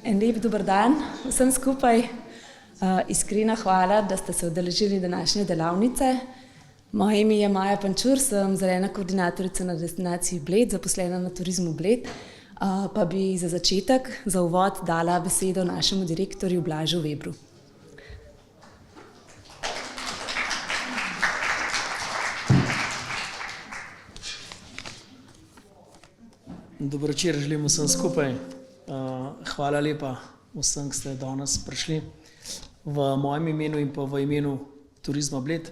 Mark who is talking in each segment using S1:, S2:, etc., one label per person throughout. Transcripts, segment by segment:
S1: En lep dober dan vsem skupaj. Iskrena hvala, da ste se udeležili današnje delavnice. Moje ime je Maja Pančur, sem zelena koordinatorica na destinaciji Bled, zaposlena na Turizmu Bled. Pa bi za začetek, za uvod dala besedo našemu direktorju Blažu Webru.
S2: Dobro večer, želim vsem skupaj. Hvala lepa vsem, ki ste danes prišli v mojem imenu in pa v imenu Turizma Bled.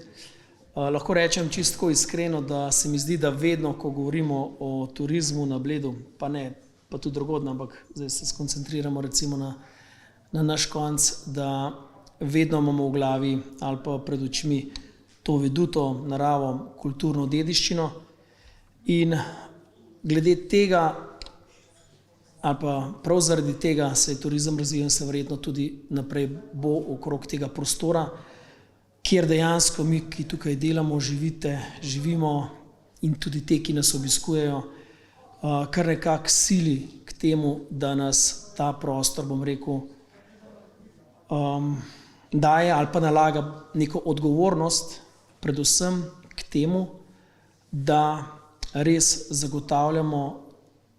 S2: Lahko rečem čisto iskreno, da se mi zdi, da vedno, ko govorimo o turizmu na Bledu, pa ne, pa tudi drugod, ampak zdaj se skoncentriramo recimo na naš konc, da vedno imamo v glavi ali pa pred očmi to veduto naravo, kulturno dediščino. In glede tega, ali pa prav zaradi tega se je turizem razvijal in se verjetno tudi naprej bo okrog tega prostora, kjer dejansko mi, ki tukaj delamo, živimo in tudi te, ki nas obiskujejo, kar nekako sili k temu, da nas ta prostor, bom rekel, daje ali pa nalaga neko odgovornost predvsem k temu, da res zagotavljamo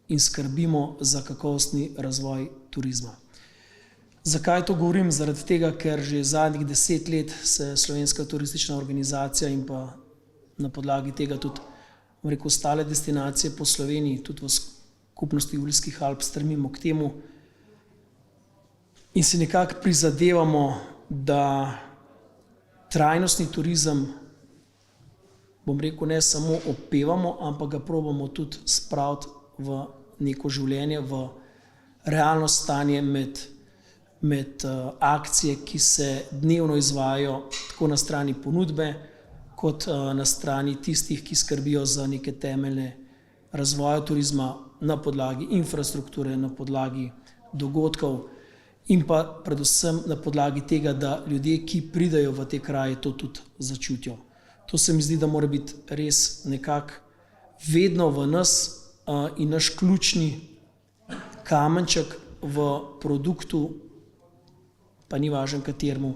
S2: in skrbimo za kakovostni razvoj turizma. Zakaj to govorim? Zaradi tega, ker že zadnjih 10 let se Slovenska turistična organizacija in pa na podlagi tega tudi, bom rekel, ostale destinacije po Sloveniji, tudi v skupnosti Julijskih Alp strmimo k temu in si nekako prizadevamo, da trajnostni turizem, bom rekel, ne samo opevamo, ampak ga probamo tudi spraviti v neko življenje, v realno stanje med akcije, ki se dnevno izvajajo tako na strani ponudbe, kot na strani tistih, ki skrbijo za neke temeljne razvoja turizma na podlagi infrastrukture, na podlagi dogodkov in pa predvsem na podlagi tega, da ljudje, ki pridejo v te kraje, to tudi začutijo. To se mi zdi, da mora biti res nekako vedno v nas in naš ključni kamenček v produktu, pa ni važno kateremu,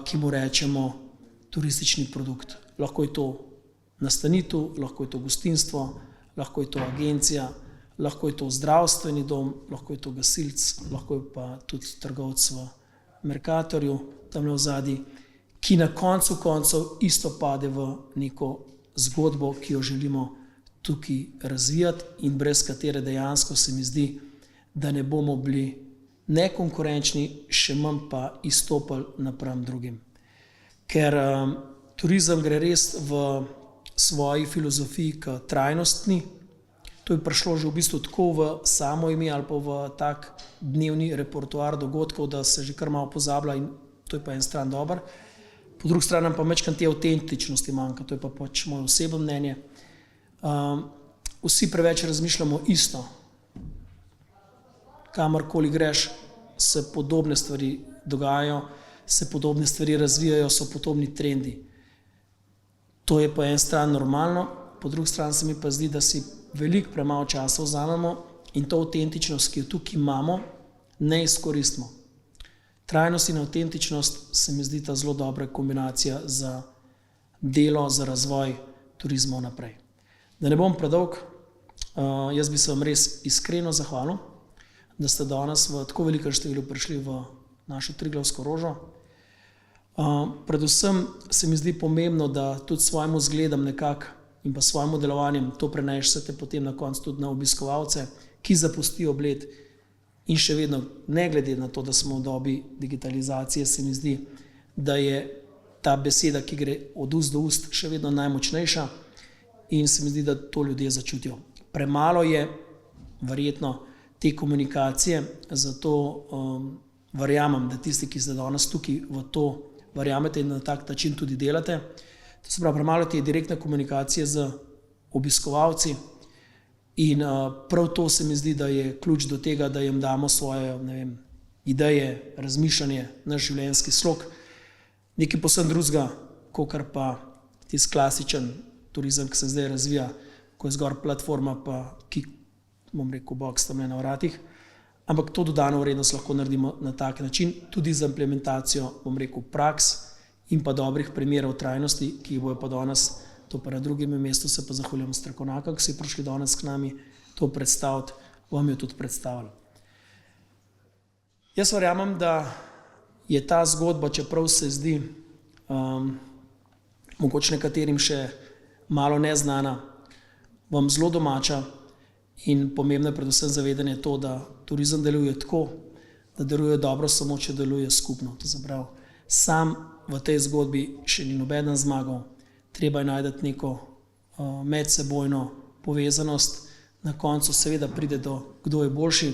S2: ki mu rečemo turistični produkt. Lahko je to nastanitev, lahko je to gostinstvo, lahko je to agencija, lahko je to zdravstveni dom, lahko je to gasilec, lahko je pa tudi trgovec v Mercatorju, tamle v zadnji, ki na koncu koncev isto pade v neko zgodbo, ki jo želimo tukaj razvijati in brez katere dejansko se mi zdi, da ne bomo bili nekonkurenčni, še manj pa izstopali napram drugim. Ker turizem gre res v svoji filozofiji k trajnostni. To je prišlo že v bistvu tako v samo ime ali pa v tak dnevni repertoar dogodkov, da se že kar malo pozablja in to je pa en stran dober. Po drugi strani pa večkrat te avtentičnosti manjka, to je pa pač moje osebno mnenje. Vsi preveč razmišljamo isto. Kamorkoli greš, se podobne stvari dogajajo, se podobne stvari razvijajo, so podobni trendi. To je po en stran normalno, po drugi strani se mi pa zdi, da si veliko premalo časa vzamemo in to avtentičnost, ki jo tukaj imamo, ne izkoristimo. Trajnost in avtentičnost se mi zdi ta zelo dobra kombinacija za delo, za razvoj turizma naprej. Da ne bom predolg, jaz bi se vam res iskreno zahvalil, da ste danes v tako velikem številu prišli v našo Triglavsko rožo. Predvsem se mi zdi pomembno, da tudi svojim zgledom nekako in pa svojim delovanjem to prenesete potem na koncu tudi na obiskovalce, ki zapustijo Bled in še vedno, ne glede na to, da smo v dobi digitalizacije, se mi zdi, da je ta beseda, ki gre od ust do ust, še vedno najmočnejša in se mi zdi, da to ljudje začutijo. Premalo je verjetno te komunikacije, zato verjamem, da tisti, ki ste danes tukaj v to verjamete in na tak način tudi delate, to se pravi, premalo te direktne komunikacije z obiskovalci in prav to se mi zdi, da je ključ do tega, da jim damo svoje, ne vem, ideje, razmišljanje, naš življenjski slog, nekaj povsem drugega, kakor pa tisti klasičen turizem, ki se zdaj razvija, ko je zgor platforma, pa ki, bom rekel, boks tam na vratih, ampak to dodano vrednost lahko naredimo na tak način, tudi za implementacijo, bom rekel, praks in pa dobrih primerov trajnosti, ki jih bojo pa danes, to pa na drugem mestu se pa zahvaljujem strokovnjakom, ki so prišli danes k nami to predstaviti, vam jo tudi predstavili. Jaz verjamem, da je ta zgodba, čeprav se zdi mogoče nekaterim še malo neznana, vam zelo domača in pomembno je predvsem zavedanje to, da turizem deluje tako, da deluje dobro samo, če deluje skupno. To se pravi, sam v tej zgodbi še ni nobeden zmagal, treba je najti neko medsebojno povezanost, na koncu seveda pride do, kdo je boljši,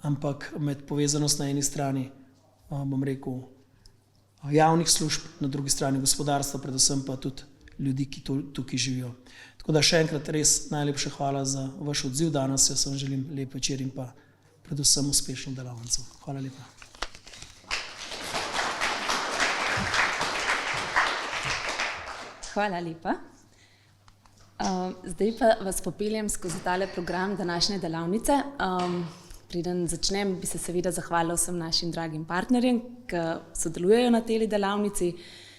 S2: ampak med povezanost na eni strani, bom rekel, javnih služb, na drugi strani gospodarstva, predvsem pa tudi ljudi, ki tukaj živijo. Tako da še enkrat res najlepša hvala za vaš odziv danes, jaz vam želim lep večer in pa predvsem uspešno delavnico. Hvala lepa.
S1: Hvala lepa. Zdaj pa vas popeljem skozi tale program današnje delavnice. Preden začnem, bi se seveda zahvalila vsem našim dragim partnerjem, ki sodelujejo na tej delavnici,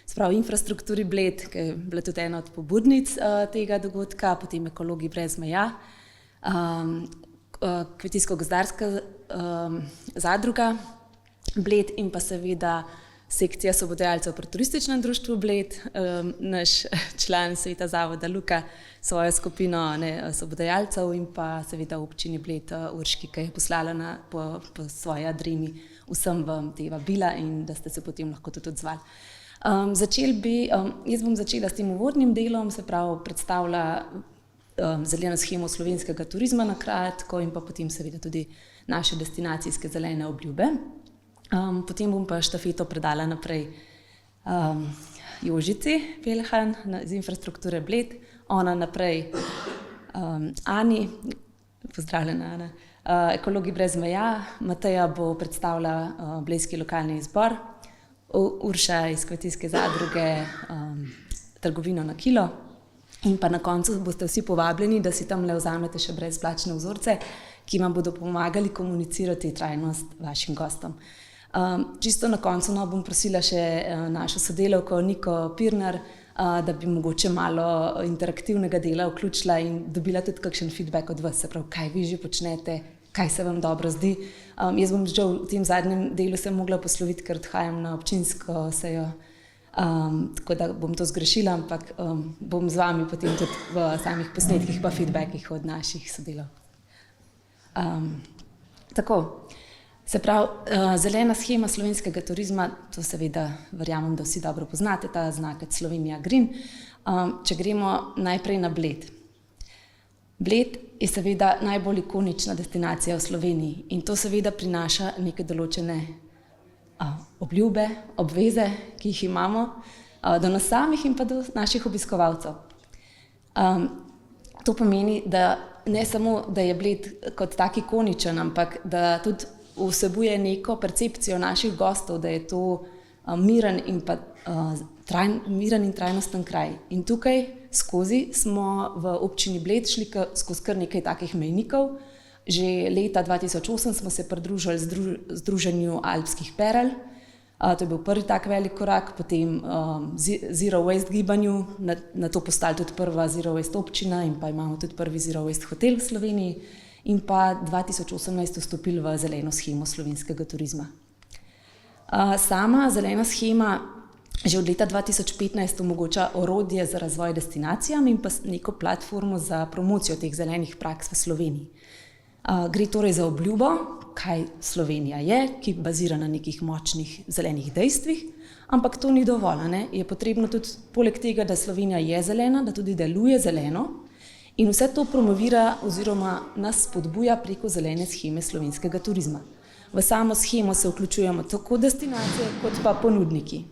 S1: sprav infrastrukturi Bled, ki je bila tudi ena od pobudnic tega dogodka, potem Ekologi brez meja, Kmetijsko-gozdarska zadruga Bled in pa seveda sekcija sobodajalcev pri Turističnem društvu Bled, naš član sveta zavoda Luka, svojo skupino sobodajalcev in pa seveda občini Bled Urški, ki je poslala po svoji adremi vsem vam te vabila in da ste se potem lahko tudi odzvali. Jaz bom začela s tem uvodnim delom, se pravi predstavlja zeleno shemo slovenskega turizma na kratko in pa potem seveda tudi naše destinacijske zelene obljube. Potem bom pa štafeto predala naprej Jožici Pelhan iz infrastrukture Bled, ona naprej Ani, pozdravljena Ana, Ekologi brez meja, Mateja bo predstavila blejski lokalni izbor, Urša iz Kmetijske zadruge trgovino na kilo in pa na koncu boste vsi povabljeni, da si tam le vzamete še brezplačne vzorce, ki vam bodo pomagali komunicirati trajnost vašim gostom. Čisto na koncu bom prosila še našo sodelavko Niko Pirnar, da bi mogoče malo interaktivnega dela vključila in dobila tudi kakšen feedback od vas, se pravi, kaj vi že počnete, kaj se vam dobro zdi. Jaz bom že v tem zadnjem delu se mogla posloviti, ker odhajam na občinsko sejo, tako da bom to zgrešila, ampak bom z vami potem tudi v samih posnetkih pa feedbackih od naših sodelavk. Tako. Se pravi, zelena shema slovenskega turizma, to seveda verjamem, da vsi dobro poznate, ta znakec Slovenija Green. Če gremo najprej na Bled. Bled je seveda najbolj ikonična destinacija v Sloveniji in to seveda prinaša neke določene obljube, obveze, ki jih imamo do nas samih in pa do naših obiskovalcev. To pomeni, da ne samo, da je Bled kot tak ikoničen, ampak da tudi vsebuje neko percepcijo naših gostov, da je to miren in trajnosten kraj. In tukaj skozi smo v občini Bled šli skozi kar nekaj takih mejnikov. Že leta 2008 smo se pridružili Združenju alpskih perel, to je bil prvi tak velik korak, potem Zero Waste gibanju, na to postali tudi prva Zero Waste občina in pa imamo tudi prvi Zero Waste hotel v Sloveniji. In pa 2018 vstopili v zeleno shemo slovenskega turizma. Sama zelena shema že od leta 2015 omogoča orodje za razvoj destinacijam in pa neko platformo za promocijo teh zelenih praks v Sloveniji. Gre torej za obljubo, kaj Slovenija je, ki bazira na nekih močnih zelenih dejstvih, ampak to ni dovolj, ne? Je potrebno tudi poleg tega, da Slovenija je zelena, da tudi deluje zeleno. In vse to promovira oziroma nas spodbuja preko zelene sheme slovenskega turizma. V samo shemo se vključujemo tako destinacije kot pa ponudniki.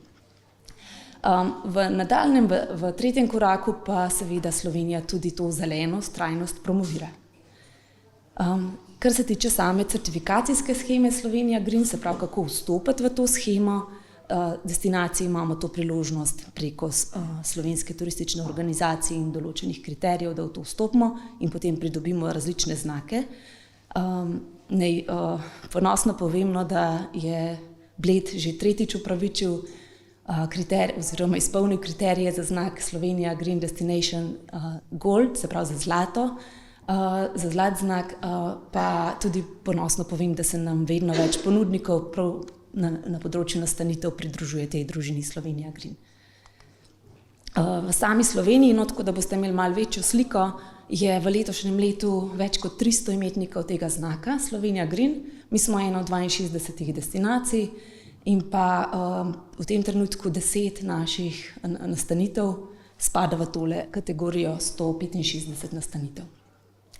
S1: V nadaljnjem, v tretjem koraku pa seveda Slovenija tudi to zelenost, trajnost promovira. Kar se tiče same certifikacijske sheme Slovenija Green, se pravi, kako vstopiti v to shemo, destinaciji imamo to priložnost preko slovenske turistične organizacije in določenih kriterijev, da v to vstopimo in potem pridobimo različne znake. naj ponosno povem, no, da je Bled že tretjič upravičil oziroma izpolnil kriterije za znak Slovenija Green Destination Gold, se pravi za zlato. Za zlat znak pa tudi ponosno povem, da se nam vedno več ponudnikov prav na področju nastanitev pridružuje tej družini Slovenija Green. V sami Sloveniji, no, tako da boste imeli malo večjo sliko, je v letošnjem letu več kot 300 imetnikov tega znaka Slovenija Green. Mi smo ena od 62 destinacij in pa v tem trenutku 10 naših nastanitev spada v tole kategorijo 165 nastanitev.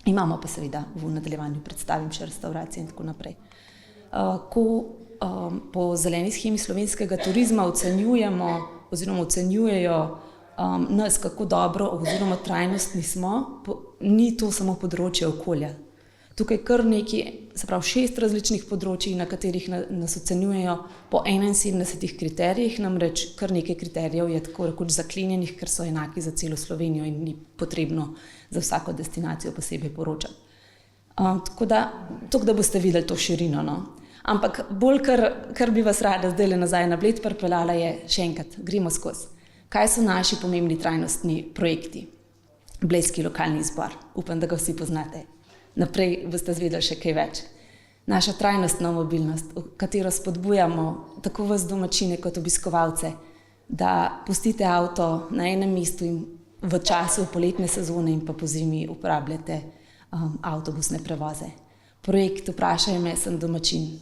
S1: Imamo pa seveda v nadaljevanju predstavim še restauracije in tako naprej. Ko po zeleni shemi slovenskega turizma ocenjujejo nas, kako dobro oziroma trajnostni smo, ni to samo področje okolja. Tukaj kar nekaj, se pravi 6 različnih področij, na katerih nas ocenjujejo po 71 kriterijih, namreč kar nekaj kriterijev je tako rekoč zaklenjenih, ker so enaki za celo Slovenijo in ni potrebno za vsako destinacijo posebej poročati. Tako da boste videli to širino, no. Ampak bolj, kar bi vas rada zdaj nazaj na Bled pripeljala, je še enkrat, gremo skozi. Kaj so naši pomembni trajnostni projekti? Blejski lokalni izbor, upam, da ga vsi poznate. Naprej boste zvedeli še kaj več. Naša trajnostna mobilnost, katero spodbujamo tako vas domačine kot obiskovalce, da pustite avto na enem mestu in v času poletne sezone in pa pozimi uporabljate avtobusne prevoze. Projekt Vprašaj me, sem domačin.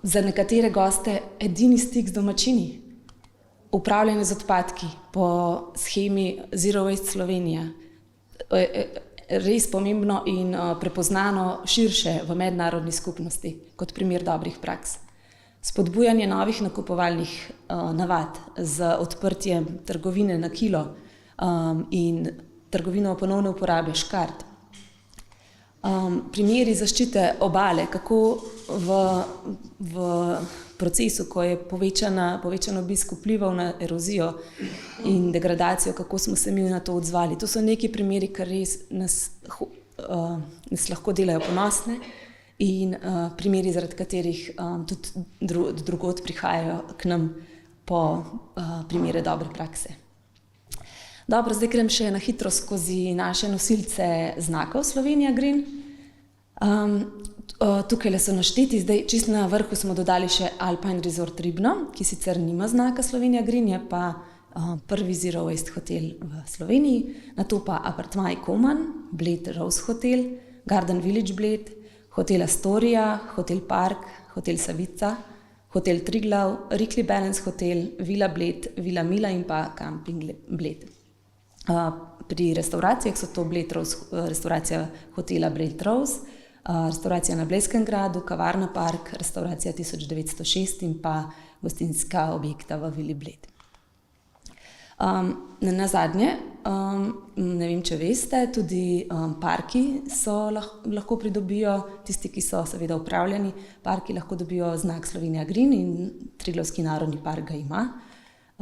S1: Za nekatere goste edini stik z domačini. Upravljanje z odpadki po shemi Zero Waste Slovenija. Res pomembno in prepoznano širše v mednarodni skupnosti kot primer dobrih praks. Spodbujanje novih nakupovalnih navad z odprtjem trgovine na kilo in trgovino ponovne uporabe škart. Primeri zaščite obale, kako v procesu, ko je povečan obisk vplival na erozijo in degradacijo, kako smo se mi na to odzvali. To so neki primeri, ki res nas lahko delajo ponosne in primeri, zaradi katerih tudi drugod prihajajo k nam po primere dobre prakse. Dobro, zdaj grem še na hitro skozi naše nosilce znakov Slovenija Green. Tukaj so našteti, zdaj čisto na vrhu smo dodali še Alpine Resort Ribno, ki sicer nima znaka Slovenija Green, je pa prvi Zero Waste hotel v Sloveniji, nato pa Apartmaj Koman, Bled Rose Hotel, Garden Village Bled, Hotel Astoria, Hotel Park, Hotel Savica, Hotel Triglav, Rikli Balance Hotel, Vila Bled, Vila Mila in pa Camping Bled. Pri restauracijah so to Bled Rose, restauracija hotela Bled Rose, restauracija na Blejskem gradu, kavarna Park, restauracija 1906 in pa gostinska objekta v Vili Bled. Nazadnje, ne vem, če veste, tudi parki lahko pridobijo, tisti, ki so seveda upravljeni, parki lahko dobijo znak Slovenija Green in Triglavski narodni park ga ima.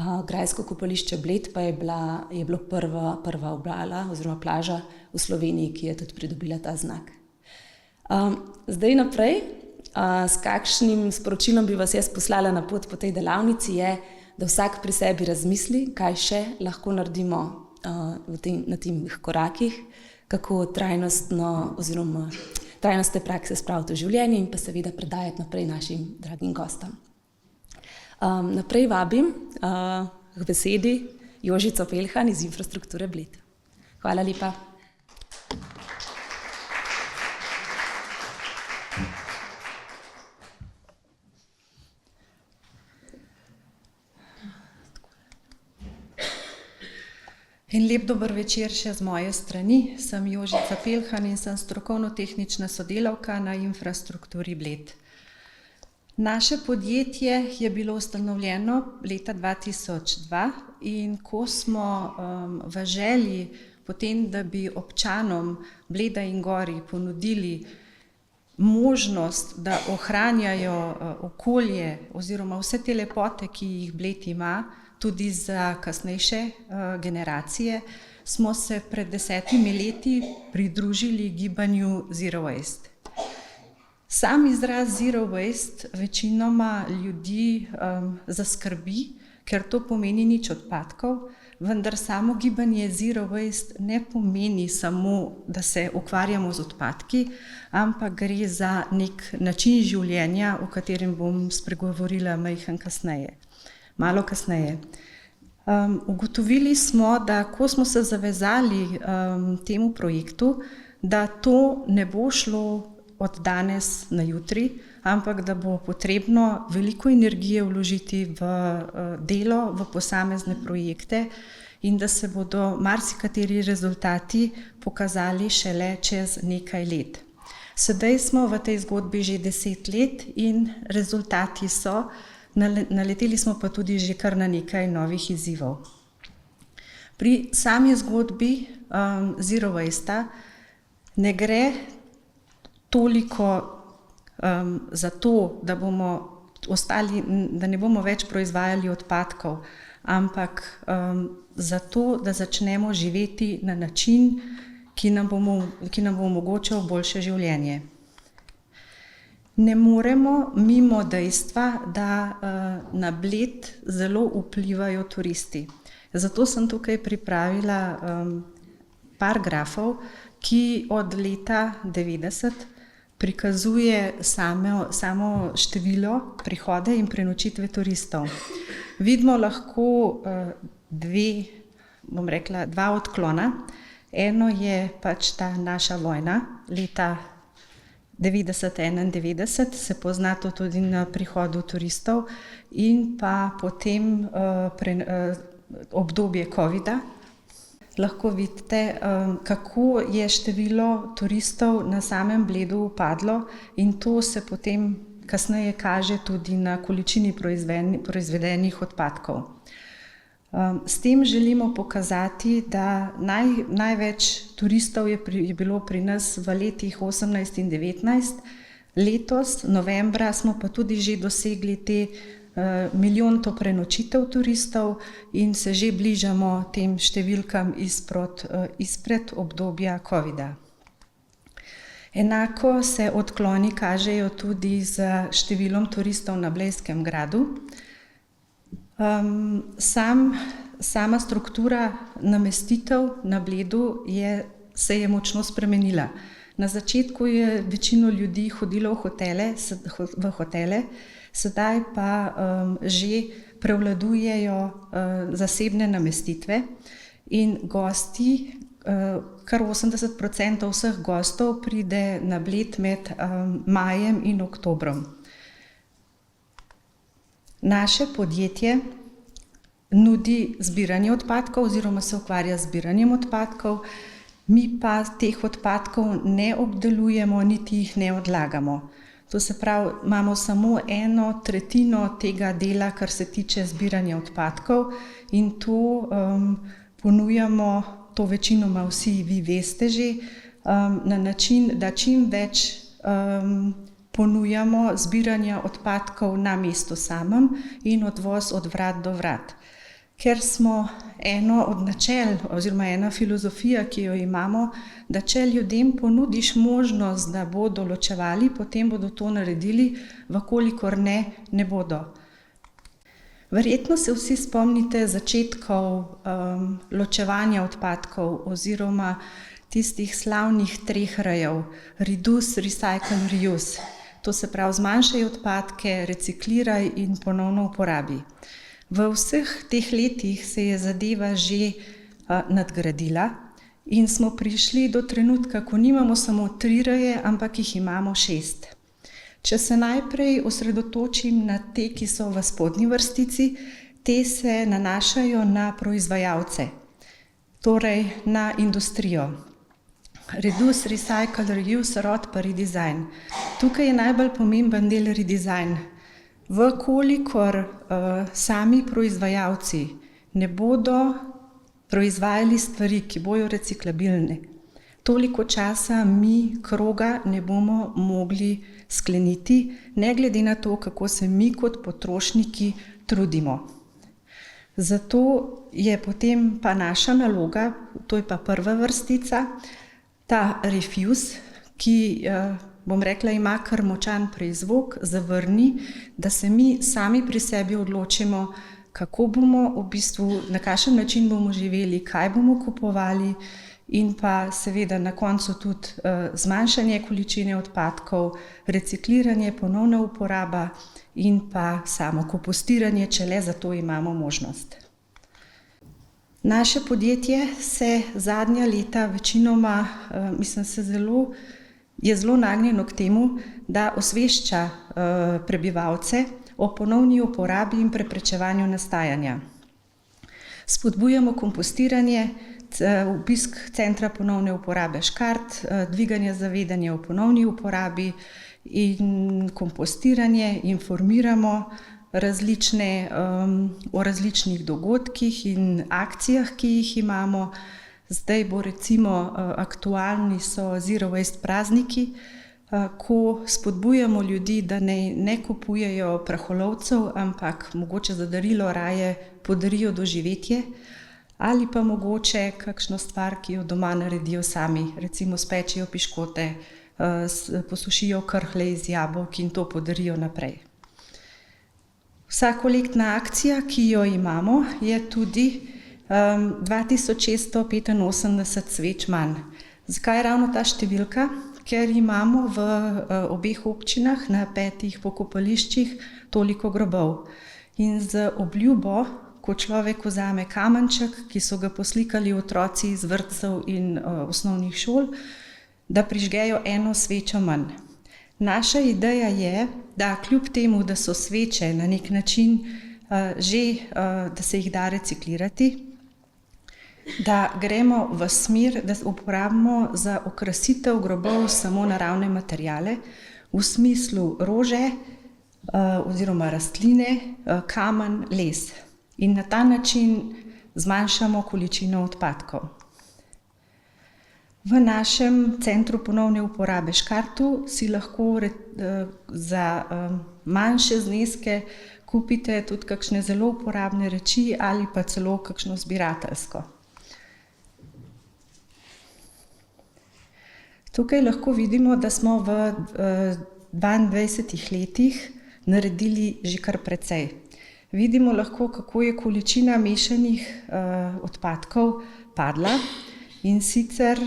S1: Grajsko kopališče Bled pa je bilo prva obala oziroma plaža v Sloveniji, ki je tudi pridobila ta znak. Zdaj naprej, s kakšnim sporočilom bi vas jaz poslala na pot po tej delavnici je, da vsak pri sebi razmisli, kaj še lahko naredimo na teh korakih, kako trajnostne prakse spraviti v življenje in pa seveda predajati naprej našim dragim gostom. Naprej vabim k besedi Jožico Pelhan iz Infrastrukture Bled. Hvala lepa.
S3: In lep dober večer še z moje strani. Sem Jožica Pelhan in sem strokovno-tehnična sodelavka na Infrastrukturi Bled. Naše podjetje je bilo ustanovljeno leta 2002 in ko smo v želji potem, da bi občanom Bleda in Gorij ponudili možnost, da ohranjajo okolje oziroma vse te lepote, ki jih Bled ima, tudi za kasnejše generacije, smo se pred 10 leti pridružili gibanju Zero Waste. Sam izraz zero waste večinoma ljudi zaskrbi, ker to pomeni nič odpadkov, vendar samo gibanje zero waste ne pomeni samo, da se ukvarjamo z odpadki, ampak gre za nek način življenja, o katerem bom spregovorila malo kasneje. Ugotovili smo, da ko smo se zavezali temu projektu, da to ne bo šlo od danes na jutri, ampak da bo potrebno veliko energije vložiti v delo, v posamezne projekte in da se bodo marsikateri rezultati pokazali šele čez nekaj let. Sedaj smo v tej zgodbi že 10 let in rezultati so, naleteli smo pa tudi že kar na nekaj novih izzivov. Pri sami zgodbi Zero Waste ne gre toliko za to, da ne bomo več proizvajali odpadkov, ampak za to, da začnemo živeti na način, ki nam bo omogočal boljše življenje. Ne moremo mimo dejstva, da na Bled zelo vplivajo turisti. Zato sem tukaj pripravila par grafov, ki od leta 90 prikazuje samo število prihode in prenočitve turistov. Vidimo lahko dva odklona. Eno je pač ta naša vojna leta 90-91, se pozna to tudi na prihodu turistov, in pa potem obdobje covida. Lahko vidite, kako je število turistov na samem Bledu upadlo in to se potem kasneje kaže tudi na količini proizvedenih odpadkov. S tem želimo pokazati, da največ turistov je bilo pri nas v letih 18 in 19. Letos, novembra, smo pa tudi že dosegli te milijonto prenočitev turistov in se že bližamo tem številkam izpred obdobja covida. Enako se odkloni kažejo tudi z številom turistov na Blejskem gradu. Sama struktura namestitev na Bledu se je močno spremenila. Na začetku je večino ljudi hodilo v hotele, sedaj pa že prevladujejo zasebne namestitve in gosti, kar 80% vseh gostov pride na Bled med majem in oktobrom. Naše podjetje nudi zbiranje odpadkov oziroma se ukvarja z zbiranjem odpadkov, mi pa teh odpadkov ne obdelujemo, niti jih ne odlagamo. To se pravi, imamo samo 1/3 tega dela, kar se tiče zbiranja odpadkov, in to ponujamo, to večinoma vsi vi veste že, na način, da čim več ponujamo zbiranja odpadkov na mestu samem in odvoz od vrat do vrat. Ker smo eno od načel oziroma ena filozofija, ki jo imamo, da če ljudem ponudiš možnost, da bodo ločevali, potem bodo to naredili, vkolikor ne bodo. Verjetno se vsi spomnite začetkov ločevanja odpadkov oziroma tistih slavnih 3 R-jev: reduce, recycle, reuse. To se pravi, zmanjšaj odpadke, recikliraj in ponovno uporabi. V vseh teh letih se je zadeva že nadgradila in smo prišli do trenutka, ko nimamo samo 3 R-je, ampak jih imamo 6. Če se najprej osredotočim na te, ki so v spodnji vrstici, te se nanašajo na proizvajalce, torej na industrijo. Reduce, recycle, reuse, rod pa redesign. Tukaj je najbolj pomemben del redesign. Vkolikor sami proizvajalci ne bodo proizvajali stvari, ki bojo reciklabilne, toliko časa mi kroga ne bomo mogli skleniti, ne glede na to, kako se mi kot potrošniki trudimo. Zato je potem pa naša naloga, to je pa prva vrstica, ta refuse, ki bom rekla, ima kar močan prizvok, zavrni, da se mi sami pri sebi odločimo, kako bomo v bistvu, na kakšen način bomo živeli, kaj bomo kupovali in pa seveda na koncu tudi zmanjšanje količine odpadkov, recikliranje, ponovna uporaba in pa samo kompostiranje, če le za to imamo možnost. Naše podjetje se zadnja leta večinoma, je zelo nagnjeno k temu, da osvešča prebivalce o ponovni uporabi in preprečevanju nastajanja. Spodbujamo kompostiranje, obisk centra ponovne uporabe Škart, dviganje zavedanja o ponovni uporabi in kompostiranje, informiramo o različnih dogodkih in akcijah, ki jih imamo. Zdaj bo recimo aktualni so Zero Waste prazniki, ko spodbujamo ljudi, da ne kupujejo praholovcev, ampak mogoče za darilo raje podarijo doživetje ali pa mogoče kakšno stvar, ki jo doma naredijo sami, recimo spečijo piškote, posušijo krhlje iz jabolk in to podarijo naprej. Vsakoletna akcija, ki jo imamo, je tudi 2685 sveč manj. Zakaj ravno ta številka? Ker imamo v obeh občinah na 5 pokopališčih toliko grobov. In z obljubo, ko človek vzame kamenček, ki so ga poslikali otroci iz vrtcev in osnovnih šol, da prižgejo eno svečo manj. Naša ideja je, da kljub temu, da so sveče na nek način da se jih da reciklirati, da gremo v smer, da uporabimo za okrasitev grobov samo naravne materiale, v smislu rože oziroma rastline, kamen, les. In na ta način zmanjšamo količino odpadkov. V našem centru ponovne uporabe Škartu si lahko za manjše zneske kupite tudi kakšne zelo uporabne reči ali pa celo kakšno zbirateljsko. Tukaj lahko vidimo, da smo v 22 letih naredili že kar precej. Vidimo lahko, kako je količina mešanih odpadkov padla in sicer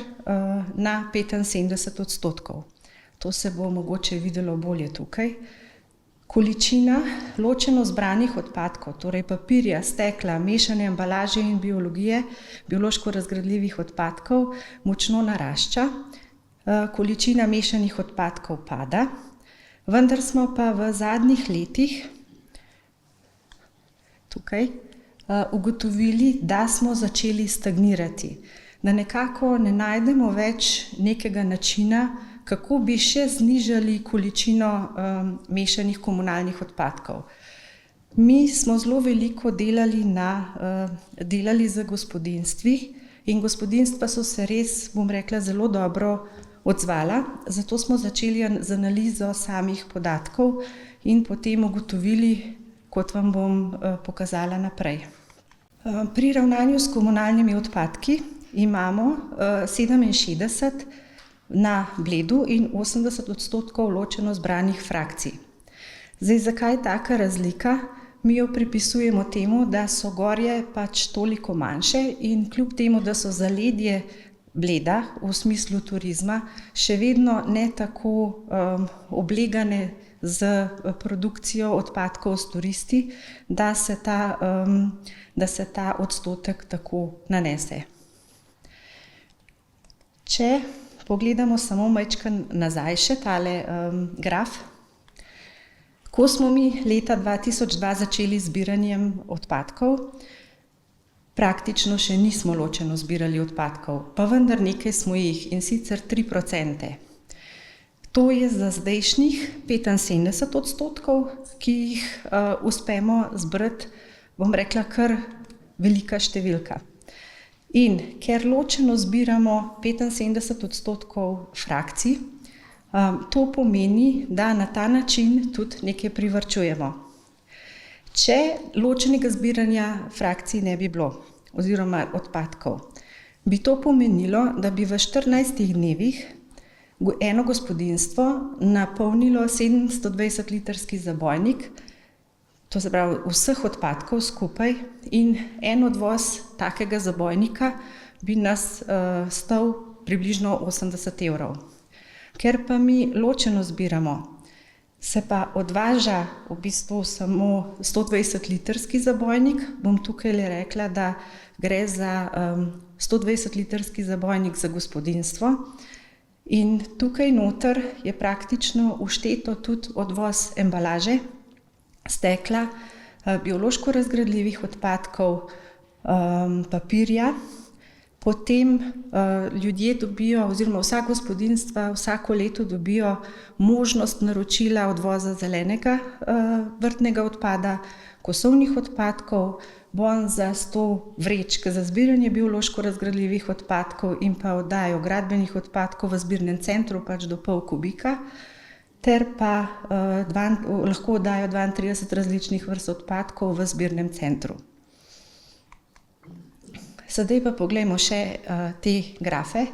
S3: na 75%. To se bo mogoče videlo bolje tukaj. Količina ločeno zbranih odpadkov, torej papirja, stekla, mešane embalaže in biološko razgradljivih odpadkov, močno narašča. Količina mešanih odpadkov pada, vendar smo pa v zadnjih letih tukaj ugotovili, da smo začeli stagnirati, da nekako ne najdemo več nekega načina, kako bi še znižali količino mešanih komunalnih odpadkov. Mi smo zelo veliko delali z gospodinjstvi in gospodinjstva so se res, bom rekla, zelo dobro odzvala, zato smo začeli z analizo samih podatkov in potem ugotovili, kot vam bom pokazala naprej. Pri ravnanju s komunalnimi odpadki imamo 67 na Bledu in 80% ločeno zbranih frakcij. Zdaj, zakaj taka razlika? Mi jo pripisujemo temu, da so gorje pač toliko manjše in kljub temu, da so zaledje Bleda v smislu turizma še vedno ne tako oblegane z produkcijo odpadkov s turisti, da se ta odstotek tako nanese. Če pogledamo samo majčkeno nazaj še tale graf. Ko smo mi leta 2002 začeli z zbiranjem odpadkov, praktično še nismo ločeno zbirali odpadkov, pa vendar nekaj smo jih, in sicer 3%. To je za zdajšnjih 75%, ki jih uspemo zbrati, bom rekla, kar velika številka. In ker ločeno zbiramo 75% frakcij, to pomeni, da na ta način tudi nekaj privarčujemo. Če ločenega zbiranja frakcij ne bi bilo, oziroma odpadkov, bi to pomenilo, da bi v 14 dnevih eno gospodinjstvo napolnilo 720-litrski zabojnik, to se pravi vseh odpadkov skupaj, in en odvoz takega zabojnika bi nas stal približno 80 evrov. Ker pa mi ločeno zbiramo, se pa odvaža v bistvu samo 120-litrski zabojnik, bom tukaj le rekla, da gre za 120-litrski zabojnik za gospodinjstvo, in tukaj noter je praktično všteto tudi odvoz embalaže, stekla, biološko razgradljivih odpadkov, papirja. Potem ljudje dobijo, oziroma vsa gospodinjstva vsako leto dobijo možnost naročila odvoza zelenega vrtnega odpada, kosovnih odpadkov, bon za 100 vrečk za zbiranje biološko razgradljivih odpadkov in pa oddajo gradbenih odpadkov v zbirnem centru pač do pol kubika, ter pa lahko oddajo 32 različnih vrst odpadkov v zbirnem centru. Sedaj pa poglejmo še te grafe,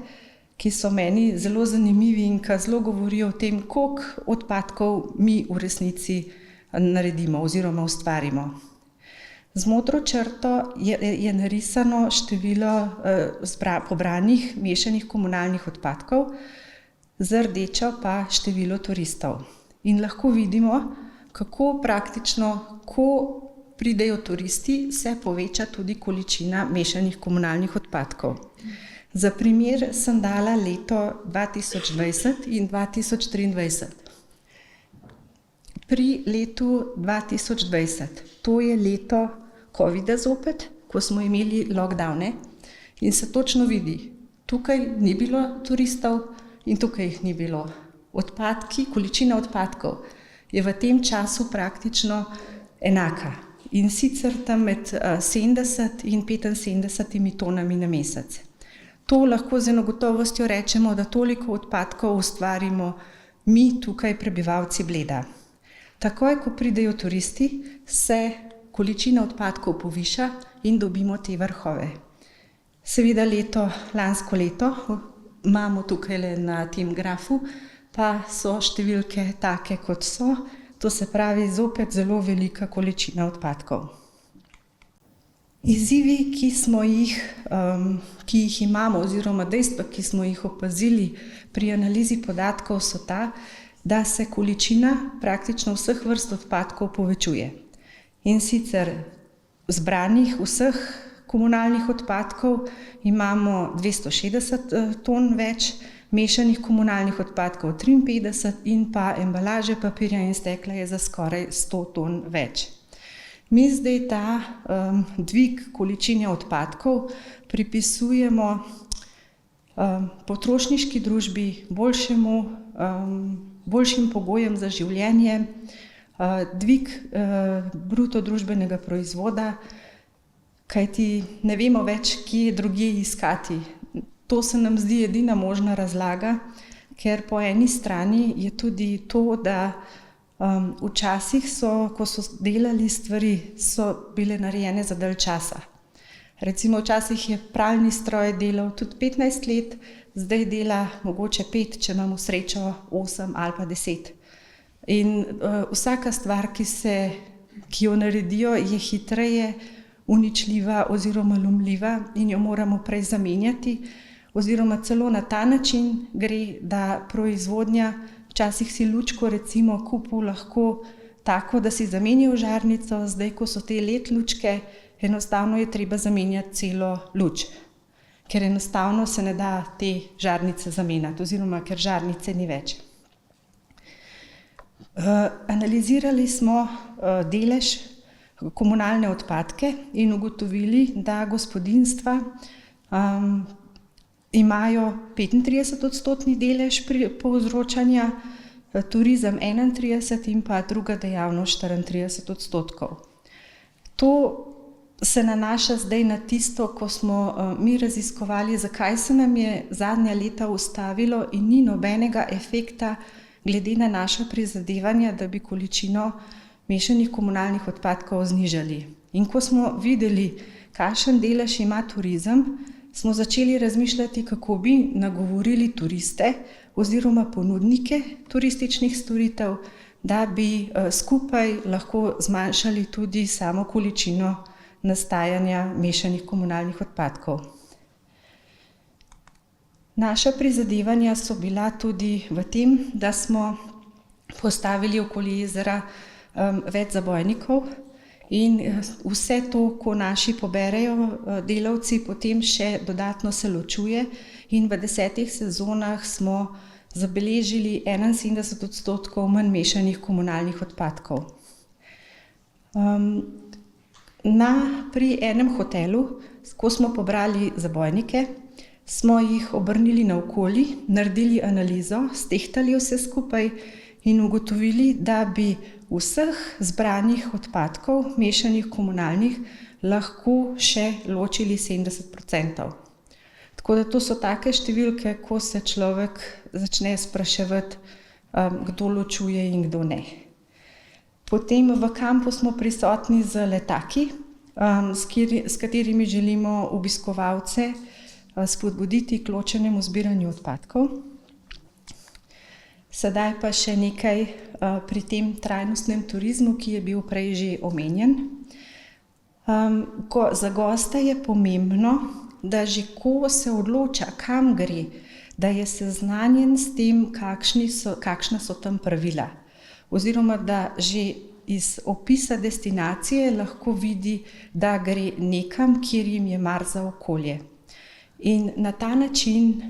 S3: ki so meni zelo zanimivi in ki zelo govorijo o tem, koliko odpadkov mi v resnici naredimo oziroma ustvarimo. Z modro črto je narisano število pobranih mešanih komunalnih odpadkov, z rdečo pa število turistov. In lahko vidimo, kako praktično, ko pridejo turisti, se poveča tudi količina mešanih komunalnih odpadkov. Za primer sem dala leto 2020 in 2023. Pri letu 2020, to je leto covida zopet, ko smo imeli lockdowne, in se točno vidi, tukaj ni bilo turistov in tukaj jih ni bilo. Odpadki, količina odpadkov je v tem času praktično enaka. In sicer tam med 70 in 75 tonami na mesec. To lahko z eno gotovostjo rečemo, da toliko odpadkov ustvarimo mi tukaj prebivalci Bleda. Takoj, ko pridejo turisti, se količina odpadkov poviša in dobimo te vrhove. Seveda lansko leto, imamo tukaj na tem grafu, pa so številke take, kot so. To se pravi, zopet zelo velika količina odpadkov. Izzivi, ki jih imamo, oziroma dejstva, ki smo jih opazili pri analizi podatkov, so ta, da se količina praktično vseh vrst odpadkov povečuje. In sicer zbranih vseh komunalnih odpadkov imamo 260 ton več, mešanih komunalnih odpadkov 53 in pa embalaže, papirja in stekla je za skoraj 100 ton več. Mi zdaj ta dvig količine odpadkov pripisujemo potrošniški družbi, boljšim pogojem za življenje, dvig bruto družbenega proizvoda, kajti ne vemo več, kje drugje iskati. To se nam zdi edina možna razlaga, ker po eni strani je tudi to, da včasih ko so delali stvari, so bile narejene za dalj časa. Recimo včasih je pralni stroj delal tudi 15 let, zdaj dela mogoče 5, če imamo srečo 8 ali pa 10. In vsaka stvar, ki jo naredijo, je hitreje uničljiva oziroma lomljiva in jo moramo prej zamenjati. Oziroma celo na ta način gre, da proizvodnja, včasih si lučko recimo kupil lahko tako, da si zamenjal žarnico, zdaj ko so te LED lučke, enostavno je treba zamenjati celo luč, ker enostavno se ne da te žarnice zamenjati, oziroma ker žarnice ni več. Analizirali smo delež komunalne odpadke in ugotovili, da gospodinjstva imajo 35% delež povzročanja, turizem 31% in pa druga dejavnost 34%. To se nanaša zdaj na tisto, ko smo mi raziskovali, zakaj se nam je zadnja leta ustavilo in ni nobenega efekta glede na naša prizadevanja, da bi količino mešanih komunalnih odpadkov znižali. In ko smo videli, kakšen delež ima turizem, smo začeli razmišljati, kako bi nagovorili turiste oziroma ponudnike turističnih storitev, da bi skupaj lahko zmanjšali tudi samo količino nastajanja mešanih komunalnih odpadkov. Naša prizadevanja so bila tudi v tem, da smo postavili okoli jezera več zabojnikov in vse to, ko naši poberejo delavci, potem še dodatno se ločuje in v 10 sezonah smo zabeležili 71% manj mešanih komunalnih odpadkov. Pri enem hotelu, ko smo pobrali zabojnike, smo jih obrnili naokoli, naredili analizo, stehtali vse skupaj in ugotovili, da bi vseh zbranih odpadkov, mešanih komunalnih, lahko še ločili 70%. Tako da to so take številke, ko se človek začne spraševati, kdo ločuje in kdo ne. Potem v kampu smo prisotni z letaki, s katerimi želimo obiskovalce spodbuditi k ločenemu zbiranju odpadkov. Sedaj pa še nekaj pri tem trajnostnem turizmu, ki je bil prej že omenjen. Za gosta je pomembno, da že ko se odloča, kam gre, da je seznanjen s tem, kakšna so tam pravila. Oziroma, da že iz opisa destinacije lahko vidi, da gre nekam, kjer jim je mar za okolje. In na ta način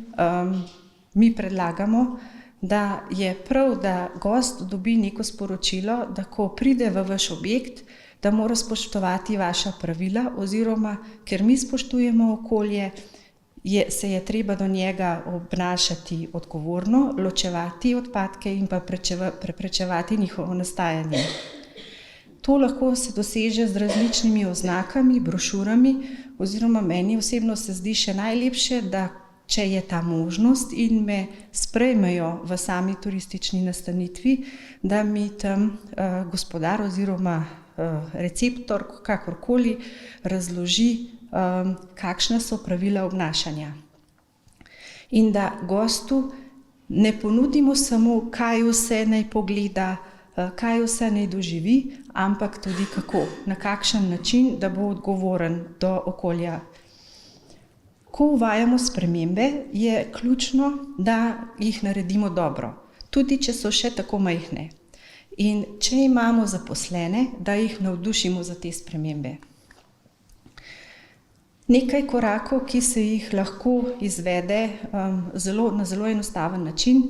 S3: mi predlagamo, da je prav, da gost dobi neko sporočilo, da ko pride v vaš objekt, da mora spoštovati vaša pravila, oziroma ker mi spoštujemo okolje, se je treba do njega obnašati odgovorno, ločevati odpadke in pa preprečevati njihovo nastajanje. To lahko se doseže z različnimi oznakami, brošurami, oziroma meni osebno se zdi še najlepše, da če je ta možnost in me sprejmejo v sami turistični nastanitvi, da mi tam gospodar oziroma receptor, kakorkoli, razloži, kakšna so pravila obnašanja. In da gostu ne ponudimo samo, kaj vse naj pogleda, kaj vse naj doživi, ampak tudi kako, na kakšen način, da bo odgovoren do okolja. Ko uvajamo spremembe, je ključno, da jih naredimo dobro, tudi če so še tako majhne. In če imamo zaposlene, da jih navdušimo za te spremembe. Nekaj korakov, ki se jih lahko izvede na zelo enostaven način.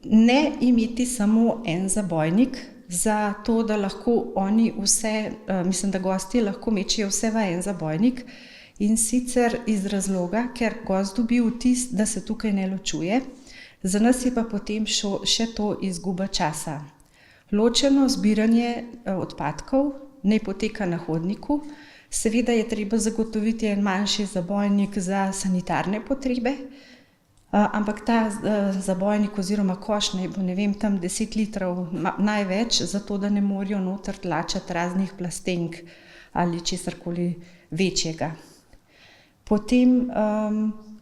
S3: Ne imeti samo en zabojnik, za to, da lahko oni vse, da gostje lahko mečejo vse v en zabojnik, in sicer iz razloga, ker gost dobi vtis, da se tukaj ne ločuje, za nas je pa potem še to izguba časa. Ločeno zbiranje odpadkov naj poteka na hodniku, seveda je treba zagotoviti en manjši zabojnik za sanitarne potrebe, ampak ta zabojnik oziroma koš naj bo, tam 10 litrov največ, zato da ne morajo noter tlačati raznih plastenk ali česarkoli večjega. Potem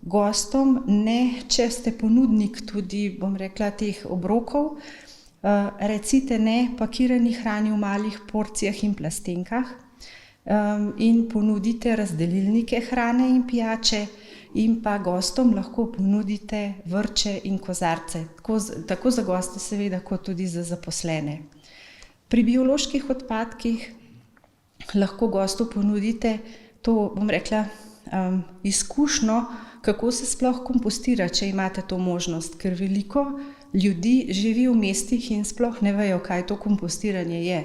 S3: gostom, če ste ponudnik tudi, teh obrokov, recite ne pakirani hrani v malih porcijah in plastenkah in ponudite razdelilnike hrane in pijače in pa gostom lahko ponudite vrče in kozarce, tako za goste seveda, kot tudi za zaposlene. Pri bioloških odpadkih lahko gostu ponudite to, izkušnjo, kako se sploh kompostira, če imate to možnost, ker veliko ljudi živi v mestih in sploh ne vejo, kaj to kompostiranje je.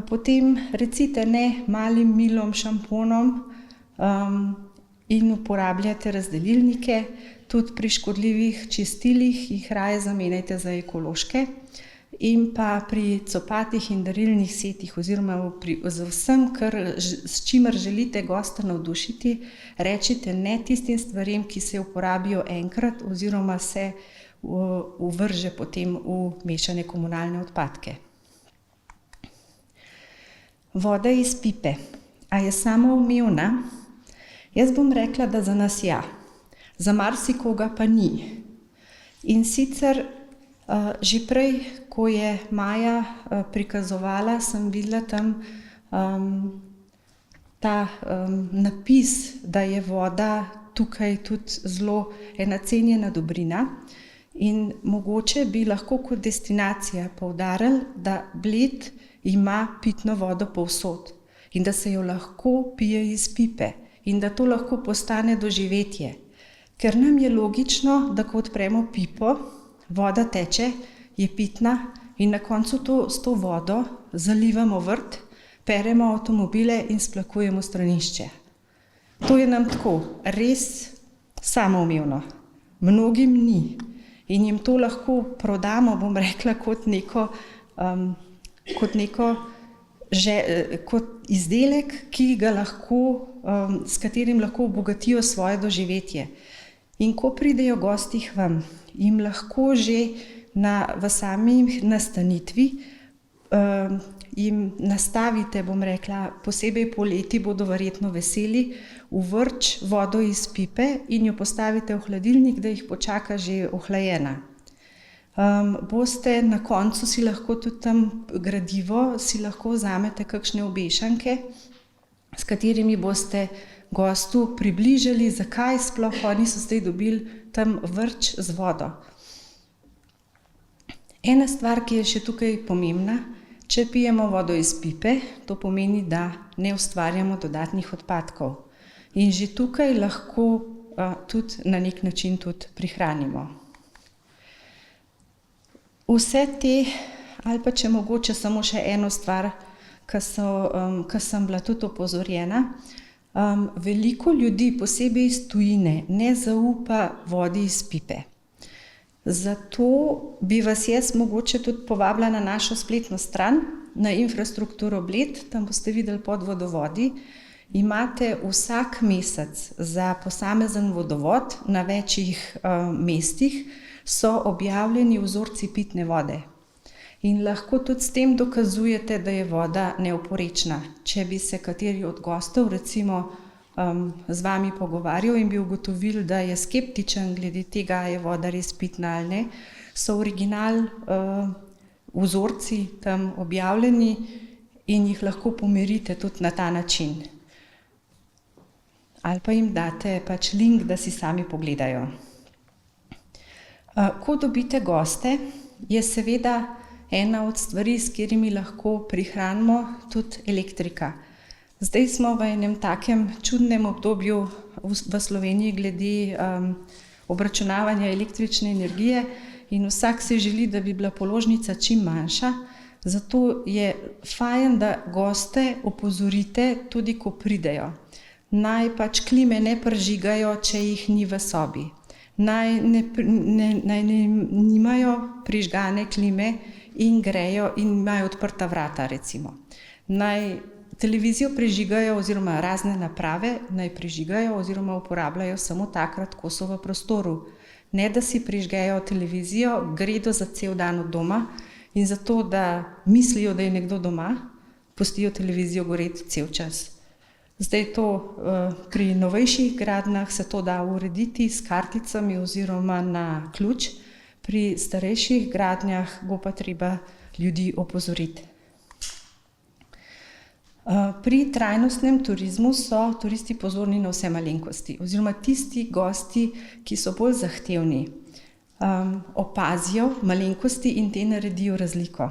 S3: Potem recite ne malim milom, šamponom in uporabljate razdelilnike, tudi pri škodljivih čistilih jih raje zamenjajte za ekološke. In pa pri copatih in darilnih setih oziroma z vsem, s čimer želite gosta navdušiti, rečite ne tistim stvarem, ki se uporabijo enkrat oziroma se uvrže potem v mešane komunalne odpadke. Voda iz pipe. A je samoumevna? Jaz bom rekla, da za nas ja, za marsikoga pa ni. In sicer že prej, ko je Maja prikazovala, sem videla tam ta napis, da je voda tukaj tudi zelo ena cenjena dobrina. In mogoče bi lahko kot destinacija poudarili, da Bled ima pitno vodo povsod in da se jo lahko pije iz pipe in da to lahko postane doživetje. Ker nam je logično, da ko odpremo pipo, voda teče, je pitna in na koncu s to vodo zalivamo vrt, peremo avtomobile in splakujemo stranišče. To je nam tako res samoumevno. Mnogim ni. In jim to lahko prodamo, bom rekla, kot izdelek, s katerim lahko obogatijo svoje doživetje. In ko pridejo gosti k vam, jim lahko že v sami nastanitvi jim nastavite, bom rekla, posebej poleti bodo verjetno veseli, v vrč vodo iz pipe in jo postavite v hladilnik, da jih počaka že ohlajena. Boste na koncu si lahko tudi tam gradivo, si lahko vzamete kakšne obešanke, s katerimi boste gostu približali, zakaj sploh oni so zdaj dobili tam vrč z vodo. Ena stvar, ki je še tukaj pomembna, če pijemo vodo iz pipe, to pomeni, da ne ustvarjamo dodatnih odpadkov. In že tukaj lahko tudi na nek način tudi prihranimo. Vse te, ali pa če mogoče samo še eno stvar, ki sem bila tudi opozorjena, veliko ljudi, posebej iz tujine, ne zaupa vodi iz pipe. Zato bi vas jaz mogoče tudi povabila na našo spletno stran, na infrastrukturo Bled, tam boste videli pod vodovodi. Imate vsak mesec za posamezen vodovod na večjih mestih so objavljeni vzorci pitne vode. In lahko tudi s tem dokazujete, da je voda neoporečna. Če bi se kateri od gostov recimo z vami pogovarjal in bi ugotovili, da je skeptičen glede tega, je voda res pitna ali ne, so original vzorci tam objavljeni in jih lahko pomirite tudi na ta način. Ali pa jim date pač link, da si sami pogledajo. Ko dobite goste, je seveda ena od stvari, s katerimi lahko prihranimo, tudi elektrika. Zdaj smo v enem takem čudnem obdobju v Sloveniji glede obračunavanja električne energije in vsak si želi, da bi bila položnica čim manjša. Zato je fajn, da goste opozorite tudi, ko pridejo. Naj pač klime ne prižigajo, če jih ni v sobi. Naj nimajo prižgane klime in grejo in imajo odprta vrata, recimo. Naj televizijo prižigajo oziroma razne naprave naj prižigajo oziroma uporabljajo samo takrat, ko so v prostoru. Ne, da si prižgejo televizijo, gredo za cel dan od doma in zato, da mislijo, da je nekdo doma, pustijo televizijo goreti cel čas. Zdaj to pri novejših gradnjah se to da urediti s karticami oziroma na ključ, pri starejših gradnjah bo pa treba ljudi opozoriti. Pri trajnostnem turizmu so turisti pozorni na vse malenkosti oziroma tisti gosti, ki so bolj zahtevni, opazijo malenkosti in te naredijo razliko.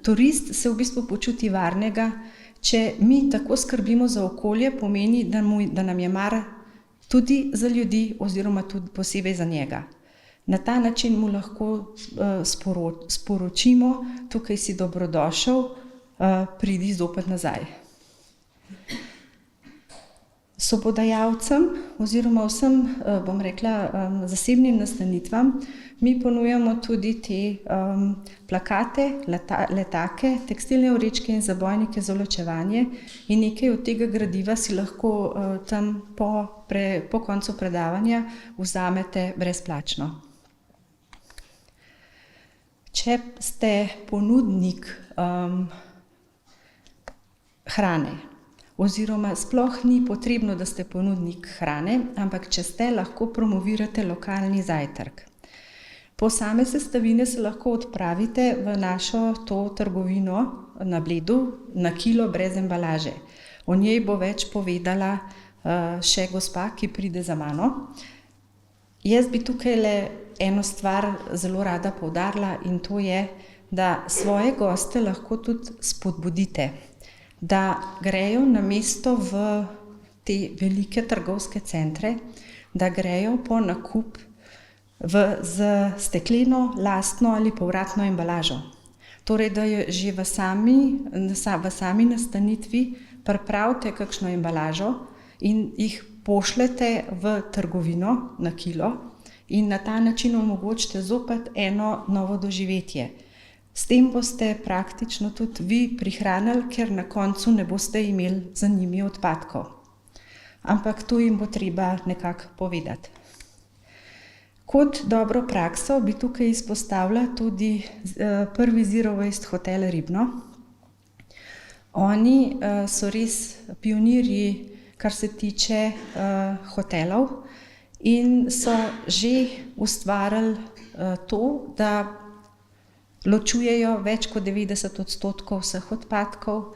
S3: Turist se v bistvu počuti varnega, če mi tako skrbimo za okolje, pomeni, da nam je mar tudi za ljudi oziroma tudi posebej za njega. Na ta način mu lahko sporočimo, tukaj si dobrodošel, pridi zopet nazaj. Sobodajalcem oziroma vsem, bom rekla, zasebnim nastanitvam, mi ponujamo tudi te plakate, letake, tekstilne vrečke in zabojnike za ločevanje in nekaj od tega gradiva si lahko tam po koncu predavanja vzamete brezplačno. Če ste ponudnik hrane oziroma sploh ni potrebno, da ste ponudnik hrane, ampak če ste, lahko promovirate lokalni zajtrk. Po same sestavine se lahko odpravite v našo to trgovino na Bledu na kilo brez embalaže. O njej bo več povedala še gospa, ki pride za mano. Jaz bi tukaj le eno stvar zelo rada poudarila in to je, da svoje goste lahko tudi spodbudite, da grejo na mesto v te velike trgovske centre, da grejo po nakup z stekleno, lastno ali povratno embalažo. Torej, da jo že v sami nastanitvi pripravite kakšno embalažo in jih pošljete v trgovino na kilo in na ta način omogočite zopet eno novo doživetje. S tem boste praktično tudi vi prihranili, ker na koncu ne boste imeli za njimi odpadkov. Ampak to jim bo treba nekako povedati. Kot dobro prakso bi tukaj izpostavila tudi prvi Zero Waste hotel Ribno. Oni so res pionirji, kar se tiče hotelov in so že ustvarili to, da ločujejo več kot 90% vseh odpadkov,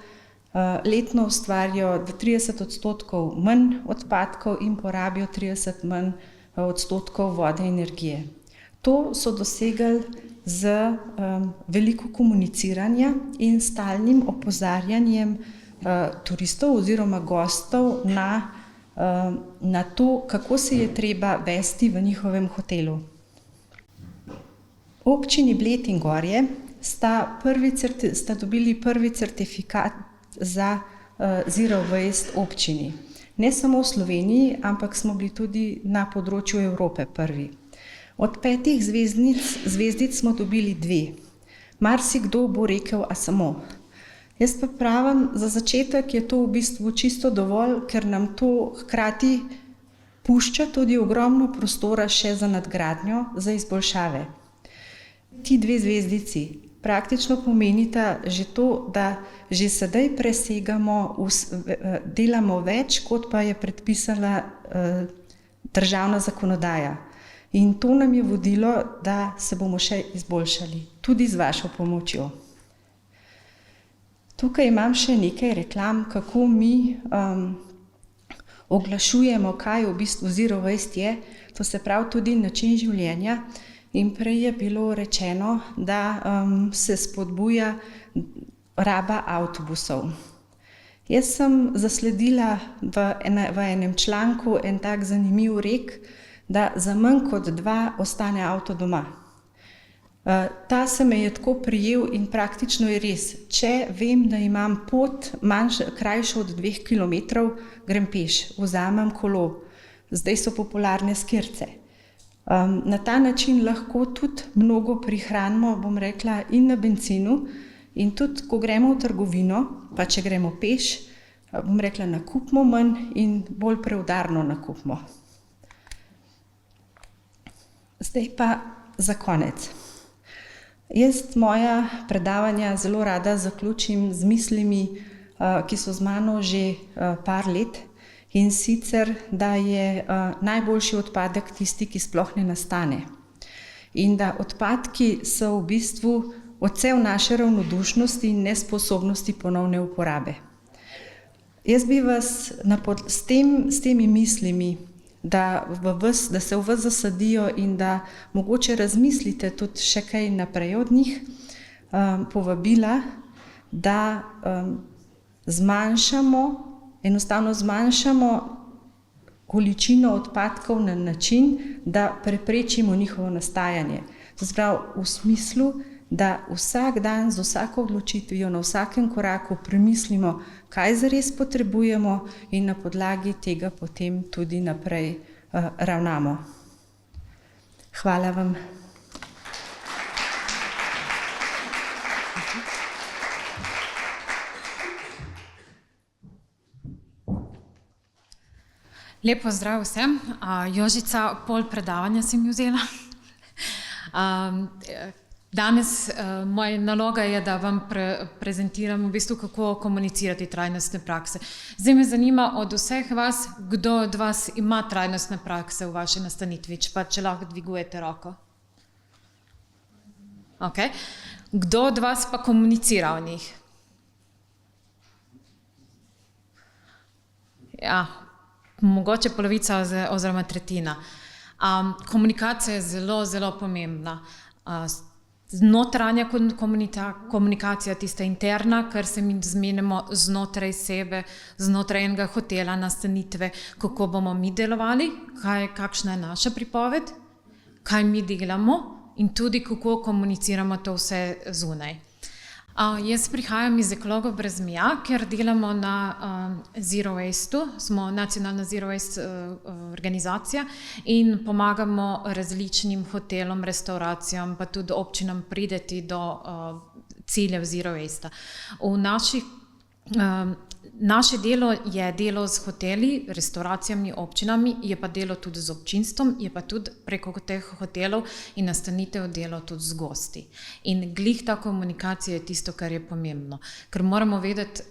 S3: letno ustvarijo 30% manj odpadkov in porabijo 30% manj odstotkov vode in energije. To so dosegli z veliko komuniciranja in stalnim opozarjanjem turistov oziroma gostov na to, kako se je treba vesti v njihovem hotelu. Občini Bled in Gorje sta dobili prvi certifikat za Zero Waste občini. Ne samo v Sloveniji, ampak smo bili tudi na področju Evrope prvi. Od 5 zvezdic smo dobili 2. Marsikdo bo rekel, a samo. Jaz pa pravim, za začetek je to v bistvu čisto dovolj, ker nam to hkrati pušča tudi ogromno prostora še za nadgradnjo, za izboljšave. Ti 2 zvezdici praktično pomenita že to, da že sedaj presegamo, delamo več, kot pa je predpisala državna zakonodaja. In to nam je vodilo, da se bomo še izboljšali, tudi z vašo pomočjo. Tukaj imam še nekaj reklam, kako mi oglašujemo, kaj v bistvu Zero Waste je, to se pravi tudi način življenja. In prej je bilo rečeno, da se spodbuja raba avtobusov. Jaz sem zasledila v enem članku en tak zanimiv rek, da za manj kot 2 ostane avto doma. Ta se me je tako prijel in praktično je res. Če vem, da imam pot krajšo od 2 kilometrov, grem peš, vzamem kolo. Zdaj so popularne skirce. Na ta način lahko tudi mnogo prihranimo, bom rekla, in na bencinu in tudi, ko gremo v trgovino, pa če gremo peš, bom rekla, nakupimo manj in bolj preudarno nakupimo. Zdaj pa za konec. Jaz moja predavanja zelo rada zaključim z mislimi, ki so z mano že par let. In sicer, da je najboljši odpadek tisti, ki sploh ne nastane. In da odpadki so v bistvu odsev naše ravnodušnosti in nesposobnosti ponovne uporabe. Jaz bi vas s temi mislimi, da se v vas zasadijo in da mogoče razmislite tudi še kaj naprej od njih, povabila, da enostavno zmanjšamo količino odpadkov na način, da preprečimo njihovo nastajanje. To se pravi v smislu, da vsak dan z vsako odločitvijo na vsakem koraku premislimo, kaj zares potrebujemo in na podlagi tega potem tudi naprej ravnamo. Hvala vam.
S4: Lep pozdrav vsem. Jožica, pol predavanja si mi vzela. Danes moja naloga je, da vam prezentiram v bistvu, kako komunicirati trajnostne prakse. Zdaj me zanima od vseh vas, kdo od vas ima trajnostne prakse v vaši nastanitvi, če lahko dvigujete roko. Okay. Kdo od vas pa komunicira o njih? Ja, mogoče polovica oziroma tretjina. Komunikacija je zelo, zelo pomembna. Notranja komunikacija, tista interna, kar se mi zmenimo znotraj sebe, znotraj enega hotela, nastanitve, kako bomo mi delovali, kakšna je naša pripoved, kaj mi delamo in tudi kako komuniciramo to vse zunaj. Jaz prihajam iz Ekologov brez meja, ker delamo na Zero Waste-u, smo nacionalna Zero Waste organizacija in pomagamo različnim hotelom, restauracijam, pa tudi občinam prideti do ciljev Zero Waste-a. Naše delo je delo z hoteli, restauracijami, občinami, je pa delo tudi z občinstvom, je pa tudi preko teh hotelov in nastanitev delo tudi z gosti. In glih ta komunikacija je tisto, kar je pomembno. Ker moramo vedeti,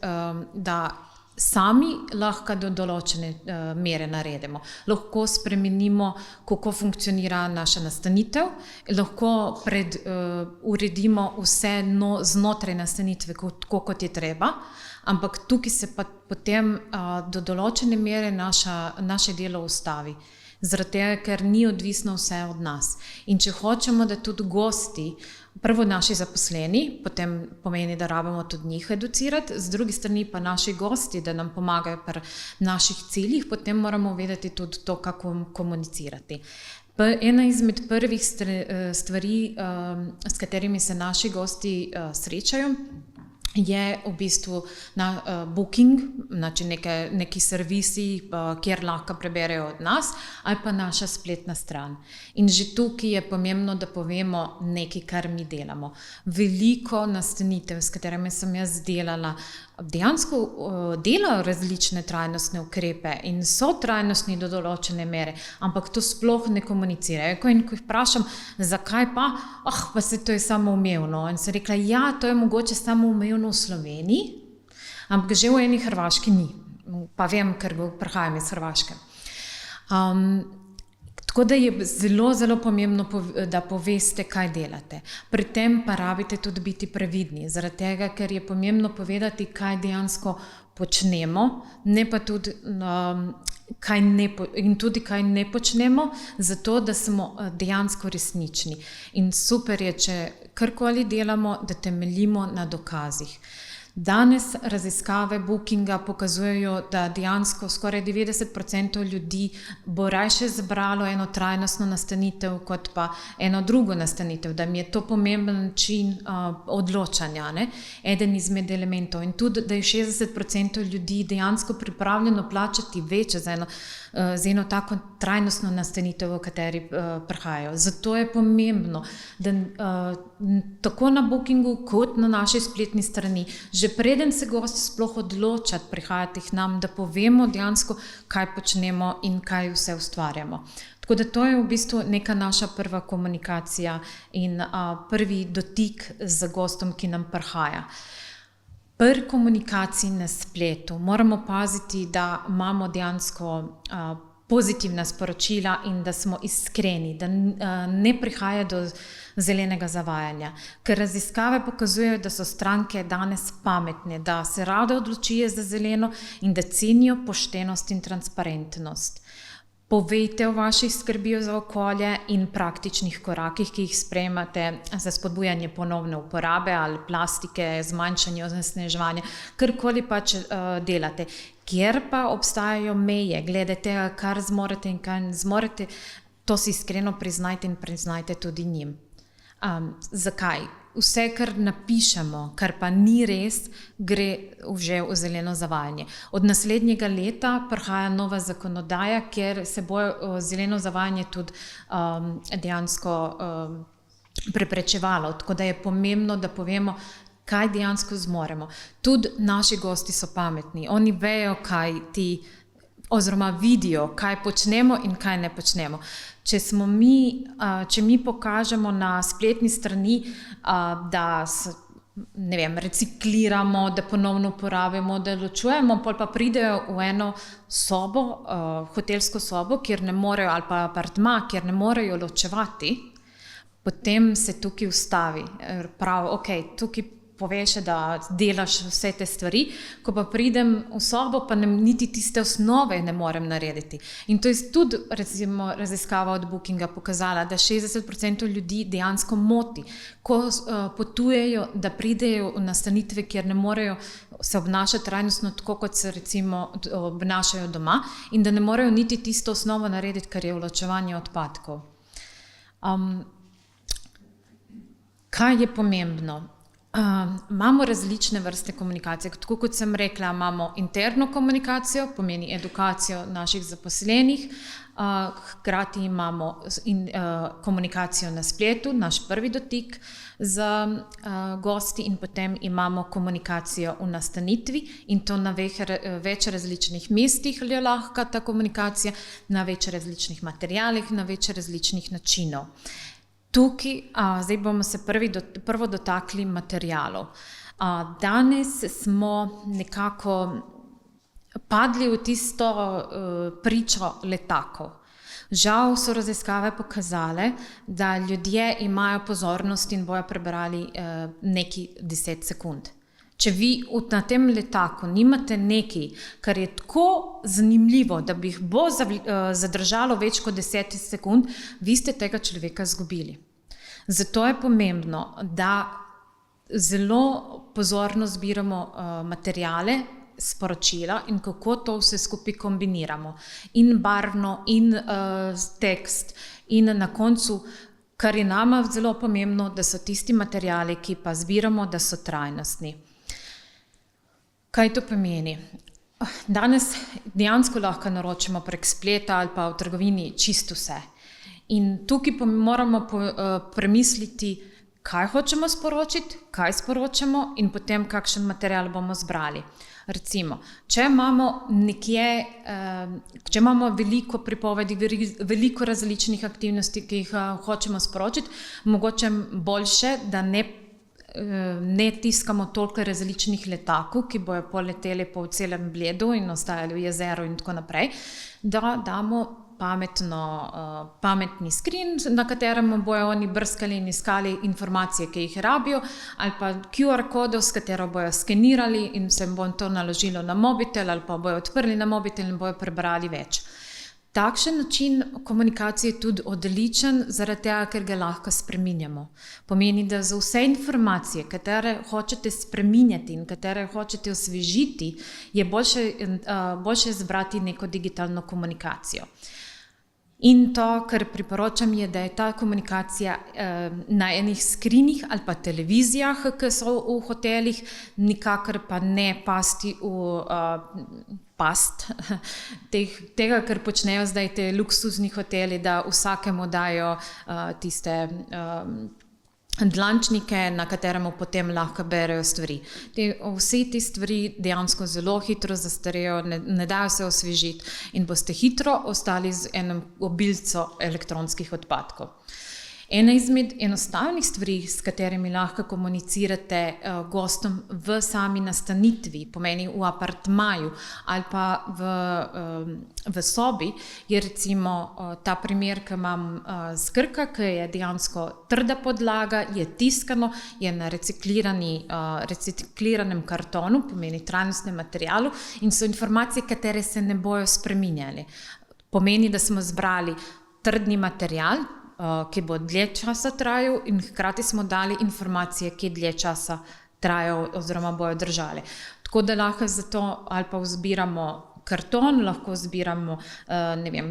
S4: da sami lahko do določene mere naredimo. Lahko spremenimo, kako funkcionira naša nastanitev, lahko uredimo vse znotraj nastanitve, kot je treba, ampak tukaj se pa potem do določene mere naše delo ustavi. Zaradi tega, ker ni odvisno vse od nas. In če hočemo, da tudi gosti, prvo naši zaposleni, potem pomeni, da rabimo tudi njih educirati, z druge strani pa naši gosti, da nam pomagajo pri naših ciljih, potem moramo vedeti tudi to, kako komunicirati. Ena izmed prvih stvari, s katerimi se naši gosti srečajo, je v bistvu booking, znači neki servisi, kjer lahko preberejo od nas, ali pa naša spletna stran. In že tukaj je pomembno, da povemo nekaj, kar mi delamo. Veliko nastanitev, s katerimi sem jaz delala, dejansko delajo različne trajnostne ukrepe in so trajnostni do določene mere, ampak to sploh ne komunicirajo. Ko jih vprašam, zakaj pa? Pa se to je samoumevno. In sem rekla, ja, to je mogoče samoumevno v Sloveniji, ampak že v eni Hrvaški ni. Pa vem, ker prihajam iz Hrvaške. Tako da je zelo, zelo pomembno, da poveste, kaj delate. Pri tem pa rabite tudi biti previdni, zaradi tega, ker je pomembno povedati, kaj dejansko počnemo, ne pa tudi, kaj ne počnemo, zato da smo dejansko resnični. In super je, če karkoli delamo, da temeljimo na dokazih. Danes raziskave Bookinga pokazujejo, da dejansko skoraj 90% ljudi bo rajše zbralo eno trajnostno nastanitev kot pa eno drugo nastanitev, da mi je to pomemben način odločanja, ne? Eden izmed elementov. In tudi, da je 60% ljudi dejansko pripravljeno plačati več za eno tako trajnostno nastanitev, v kateri prihajajo. Zato je pomembno, da tako na Bookingu kot na naši spletni strani, že preden se gost sploh odloča prihajati k nam, da povemo dejansko, kaj počnemo in kaj vse ustvarjamo. Tako da to je v bistvu neka naša prva komunikacija in prvi dotik z gostom, ki nam prihaja. Pri komunikaciji na spletu moramo paziti, da imamo dejansko pozitivna sporočila in da smo iskreni, da ne prihaja do zelenega zavajanja. Ker raziskave pokazujejo, da so stranke danes pametne, da se rade odločijo za zeleno in da cenijo poštenost in transparentnost. Povejte o vaših skrbijo za okolje in praktičnih korakih, ki jih sprejemate za spodbujanje ponovne uporabe ali plastike, zmanjšanje onesnaževanja, karkoli pač delate. Kjer pa obstajajo meje, glede tega, kar zmorete in kaj ne zmorete, to si iskreno priznajte in priznajte tudi njim. Zakaj? Vse, kar napišemo, kar pa ni res, gre že v zeleno zavajanje. Od naslednjega leta prihaja nova zakonodaja, kjer se bo zeleno zavajanje tudi dejansko preprečevalo. Tako da je pomembno, da povemo, kaj dejansko zmoremo. Tudi naši gosti so pametni. Oni vejo, kaj oziroma vidijo, kaj počnemo in kaj ne počnemo. če mi pokažemo na spletni strani, da ne vem, recikliramo, da ponovno uporabimo, da ločujemo, pol pa pridejo v eno sobo, hotelsko sobo, kjer ne morejo, ali pa apartma, kjer ne morejo ločevati, potem se tukaj ustavi. Prav, ok, tukaj poveš, da delaš vse te stvari, ko pa pridem v sobo, pa niti tiste osnove ne morem narediti. In to je tudi, recimo, raziskava od Bookinga pokazala, da 60% ljudi dejansko moti, ko potujejo, da pridejo v nastanitve, kjer ne morejo se obnašati trajnostno tako, kot se recimo obnašajo doma, in da ne morejo niti tisto osnovo narediti, kar je ločevanje odpadkov. Kaj je pomembno? Imamo različne vrste komunikacije. Tako kot sem rekla, imamo interno komunikacijo, pomeni edukacijo naših zaposlenih, hkrati imamo komunikacijo na spletu, naš prvi dotik z gosti, in potem imamo komunikacijo v nastanitvi, in to na več različnih mestih je lahko ta komunikacija, na več različnih materialih, na več različnih načinov. Tukaj, zdaj bomo se prvo dotakli materialov. Danes smo nekako padli v tisto pričo letakov. Žal so raziskave pokazale, da ljudje imajo pozornost in bojo prebrali nekaj 10 sekund. Če vi na tem letaku nimate nekaj, kar je tako zanimivo, da bi jih bo zadržalo več kot 10 sekund, vi ste tega človeka izgubili. Zato je pomembno, da zelo pozorno zbiramo materiale, sporočila in kako to vse skupaj kombiniramo. In barvno, in tekst, in na koncu, kar je nama zelo pomembno, da so tisti materiali, ki pa zbiramo, da so trajnostni. Kaj to pomeni? Danes dejansko lahko naročimo prek spleta ali pa v trgovini čisto vse. In tukaj moramo premisliti, kaj hočemo sporočiti, kaj sporočamo in potem kakšen material bomo zbrali. Recimo, če imamo veliko pripovedi, veliko različnih aktivnosti, ki jih hočemo sporočiti, mogoče boljše, da ne tiskamo toliko različnih letakov, ki bojo poleteli po celem Bledu in ostajali v jezeru in tako naprej, da damo pametni screen, na katerem bojo oni brskali in iskali informacije, ki jih rabijo, ali pa QR kodov, s katero bojo skenirali in se bo to naložilo na mobitel, ali pa bojo odprli na mobitel in bojo prebrali več. Takšen način komunikacije je tudi odličen, zaradi tega, ker ga lahko spreminjamo. Pomeni, da za vse informacije, katere hočete spreminjati in katere hočete osvežiti, je boljše zbrati neko digitalno komunikacijo. In to, kar priporočam, je, da je ta komunikacija na enih skrinih ali pa televizijah, ki so v hotelih, nikakor pa ne pasti v past tega, kar počnejo zdaj te luksuzni hoteli, da vsakemu dajo tiste dlančnike, na katerem potem lahko berejo stvari. Vse te stvari dejansko zelo hitro zastarejo, ne dajo se osvežiti in boste hitro ostali z enim obilco elektronskih odpadkov. Ena izmed enostavnih stvari, s katerimi lahko komunicirate gostom v sami nastanitvi, pomeni v apartmaju ali pa v sobi, je recimo ta primer, ki imam z Krka, ki je dejansko trda podlaga, je tiskano, je na recikliranem kartonu, pomeni trajnostnem materialu, in so informacije, katere se ne bojo spreminjali. Pomeni, da smo zbrali trdni material, ki bo dlje časa trajal, in hkrati smo dali informacije, ki dlje časa trajajo oziroma bojo držali. Tako da lahko zato ali pa zbiramo karton, lahko zbiramo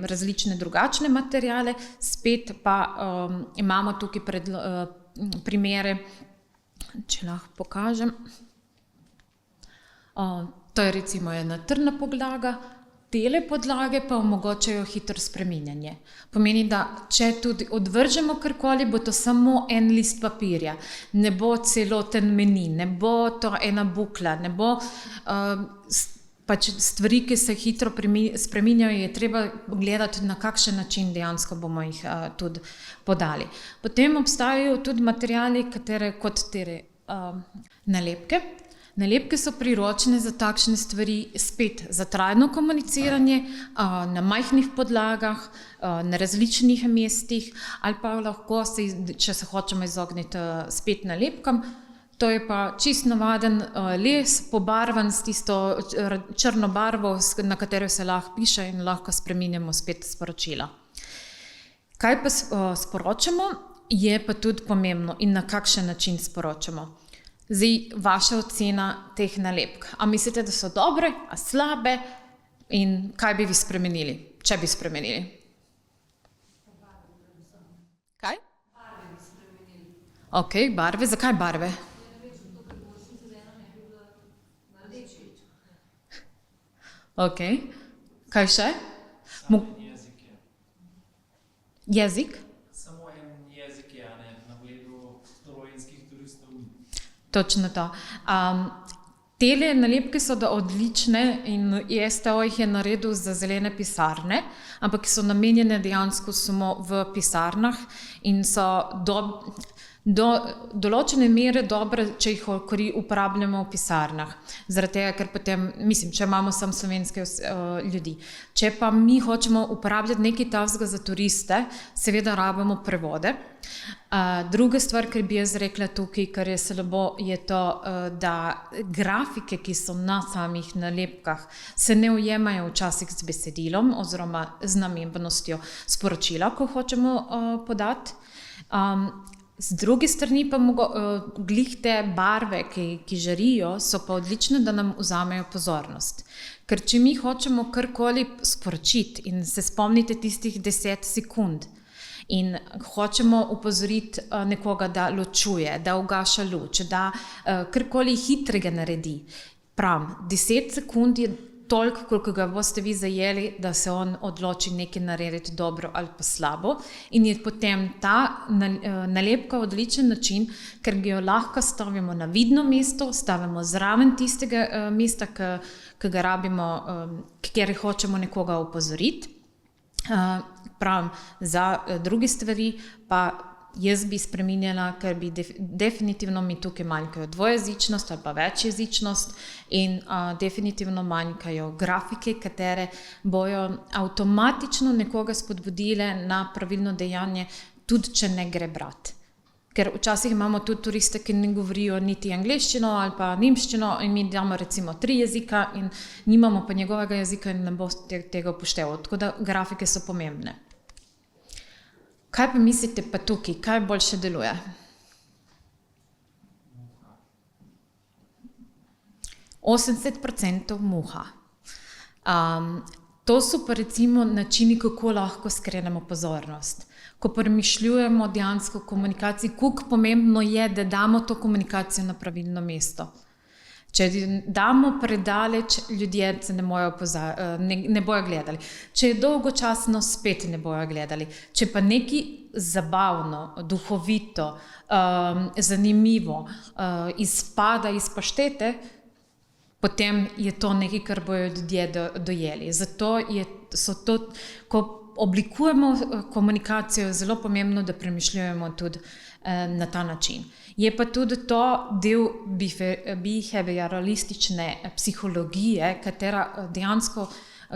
S4: različne drugačne materiale, spet pa imamo tukaj primere, če lahko pokažem. To je recimo ena trdna podlaga. Tele podlage pa omogočajo hitro spreminjanje. Pomeni, da če tudi odvržemo karkoli, bo to samo en list papirja, ne bo celoten meni, ne bo to ena bukla, ne bo pač stvari, ki se hitro spreminjajo, je treba gledati, na kakšen način dejansko bomo jih tudi podali. Potem obstajajo tudi materiali, kot nalepke. Nalepke so priročne za takšne stvari, spet za trajno komuniciranje na majhnih podlagah, na različnih mestih, ali pa lahko če se hočemo izogniti spet nalepkam, to je pa čist navaden les, pobarvan s tisto črno barvo, na katero se lahko piše in lahko spreminjamo spet sporočila. Kaj pa sporočamo, je pa tudi pomembno in na kakšen način sporočamo. Zdaj, vaša ocena teh nalepk. A mislite, da so dobre, a slabe in kaj bi vi spremenili, če bi spremenili? Kaj? Barve bi spremenili. Ok, barve. Zakaj barve? Ok. Kaj še?
S5: Jezik je.
S4: Jezik?
S5: Samo en jezik je, ne, na ogledu slovenskih turistov.
S4: Točno to. Tele nalepke so odlične in STO jih je naredil za zelene pisarne, ampak so namenjene dejansko samo v pisarnah in so do določene mere dobre, če jih uporabljamo v pisarnah. Zaradi tega, ker potem, če imamo samo slovenske ljudi. Če pa mi hočemo uporabljati nekaj takega za turiste, seveda rabimo prevode. Druga stvar, kar bi jaz rekla tukaj, kar je slabo, je to, da grafike, ki so na samih nalepkah, se ne ujemajo včasih z besedilom oziroma z namembnostjo sporočila, ko hočemo podati. Z druge strani pa glih te barve, ki žarijo, so pa odlične, da nam vzamejo pozornost. Ker če mi hočemo karkoli sporočiti in se spomnite tistih 10 sekund in hočemo upozoriti nekoga, da ločuje, da ugaša luč, da karkoli hitrega naredi, pravim, 10 sekund je toliko, koliko ga boste vi zajeli, da se on odloči nekaj narediti dobro ali pa slabo in je potem ta nalepka odličen način, ker jo lahko stavimo na vidno mesto, stavimo zraven tistega mesta, ki ga rabimo, kjer hočemo nekoga opozoriti. Pravim, za druge stvari pa jaz bi spreminjala, ker bi definitivno mi tukaj manjkajo dvojezičnost ali pa večjezičnost in definitivno manjkajo grafike, katere bojo avtomatično nekoga spodbudile na pravilno dejanje, tudi če ne gre brati. Ker včasih imamo tudi turiste, ki ne govorijo niti angleščino ali pa nemščino in mi damo recimo 3 jezika in nimamo pa njegovega jezika in ne bo tega upošteval. Tako da grafike so pomembne. Kaj pa mislite pa tukaj, kaj boljše deluje?
S5: Muha.
S4: 80% muha. To so pa recimo načini, kako lahko skrenemo pozornost. Ko premišljujemo dejansko komunikaciji, kako pomembno je, da damo to komunikacijo na pravilno mesto. Če damo predaleč, ljudje se ne bojo gledali. Če je dolgočasno, spet ne bojo gledali. Če pa nekaj zabavno, duhovito, zanimivo izpada iz paštete, potem je to nekaj, kar bojo ljudje dojeli. Zato so to, ko oblikujemo komunikacijo, zelo pomembno, da premišljujemo tudi na ta način. Je pa tudi to del behavioralistične psihologije, katera dejansko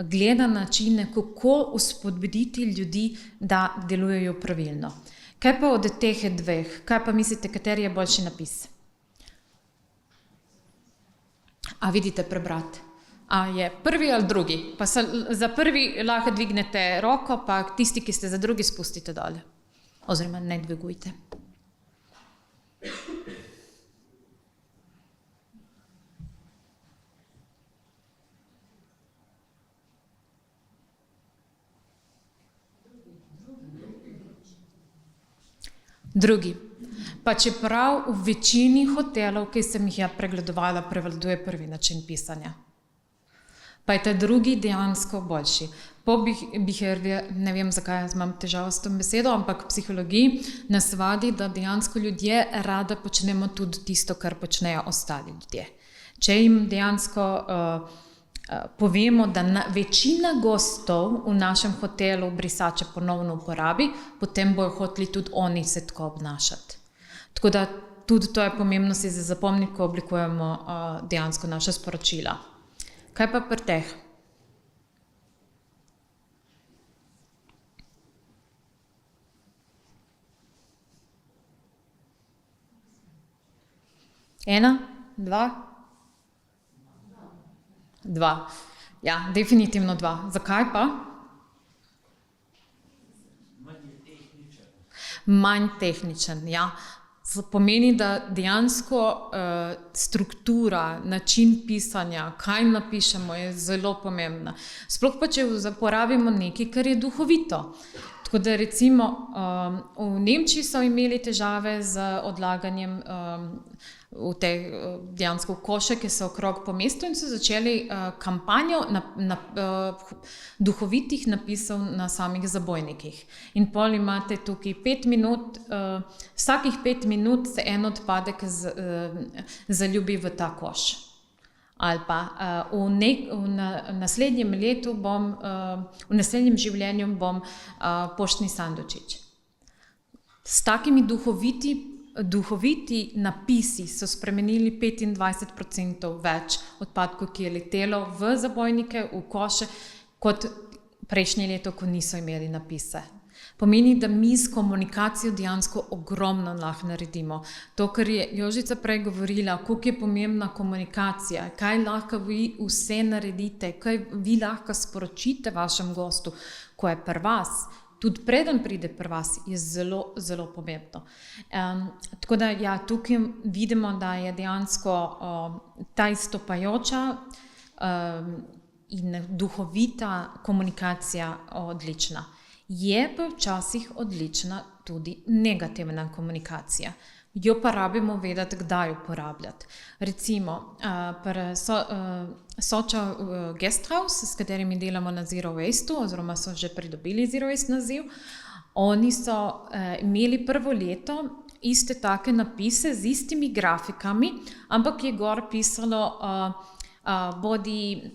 S4: gleda načine, kako spodbuditi ljudi, da delujejo pravilno. Kaj pa od teh dveh? Kaj pa mislite, kateri je boljši napis? A vidite prebrati? A je prvi ali drugi? Pa za prvi lahko dvignete roko, pa tisti, ki ste za drugi, spustite dole. Oziroma ne dvigujte. Drugi. Pa čeprav v večini hotelov, ki sem jih pregledovala, prevladuje prvi način pisanja. Pa je ta drugi dejansko boljši. Po ne vem, zakaj imam težavo s tem besedo, ampak v psihologiji nas vadi, da dejansko ljudje rada počnemo tudi tisto, kar počnejo ostali ljudje. Če jim dejansko povemo, da večina gostov v našem hotelu brisače ponovno uporabi, potem bojo hoteli tudi oni se tako obnašati. Tako da tudi to je pomembno si zapomniti, ko oblikujemo dejansko naša sporočila. Kaj pa pri teh? Ena? Dva? Dva. Ja, definitivno dva. Zakaj pa? Manj tehničen, ja. Pomeni, da dejansko struktura, način pisanja, kaj napišemo, je zelo pomembna. Sploh pa, če uporabimo nekaj, kar je duhovito. Tako da recimo v Nemčiji so imeli težave z odlaganjem v te dejansko koše, ki so okrog po mestu in so začeli kampanjo duhovitih napisov na samih zabojnikih. In pol imate tukaj 5 minut, vsakih 5 minut se en odpadek zaljubi v ta koš. Ali pa v naslednjem letu v naslednjem življenju bom poštni sandučič. S takimi duhoviti napisi so spremenili 25% več odpadkov, ki je letelo v zabojnike, v koše, kot prejšnje leto, ko niso imeli napise. Pomeni, da mi s komunikacijo dejansko ogromno lahko naredimo. To, kar je Jožica prej govorila, koliko je pomembna komunikacija, kaj lahko vi vse naredite, kaj vi lahko sporočite vašem gostu, ko je pri vas, tudi preden pride pri vas, je zelo, zelo pomembno. Tako da ja, tukaj vidimo, da je dejansko ta izstopajoča in duhovita komunikacija odlična. Je pa včasih odlična tudi negativna komunikacija. Jo pa rabimo vedeti, kdaj uporabljati. Recimo, Soča Guesthouse, s katerimi delamo na Zero Waste-u, oziroma so že pridobili Zero Waste naziv, oni so imeli prvo leto iste take napise z istimi grafikami, ampak je gor pisalo bodi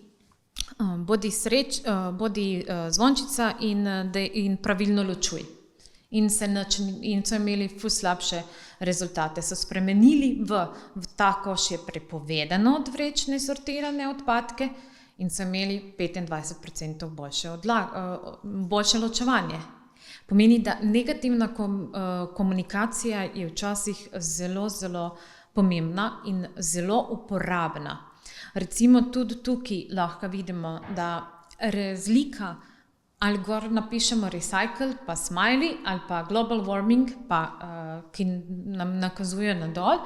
S4: zvončica in pravilno ločuj. In so imeli ful slabše rezultate. So spremenili v ta koš je prepovedano odvreči sortirane odpadke in so imeli 25% boljše ločevanje. Pomeni, da negativna komunikacija je včasih zelo, zelo pomembna in zelo uporabna. Recimo tudi tukaj lahko vidimo, da razlika, ali gor napišemo recycle, pa smiley, ali pa global warming, ki nam nakazuje nadol,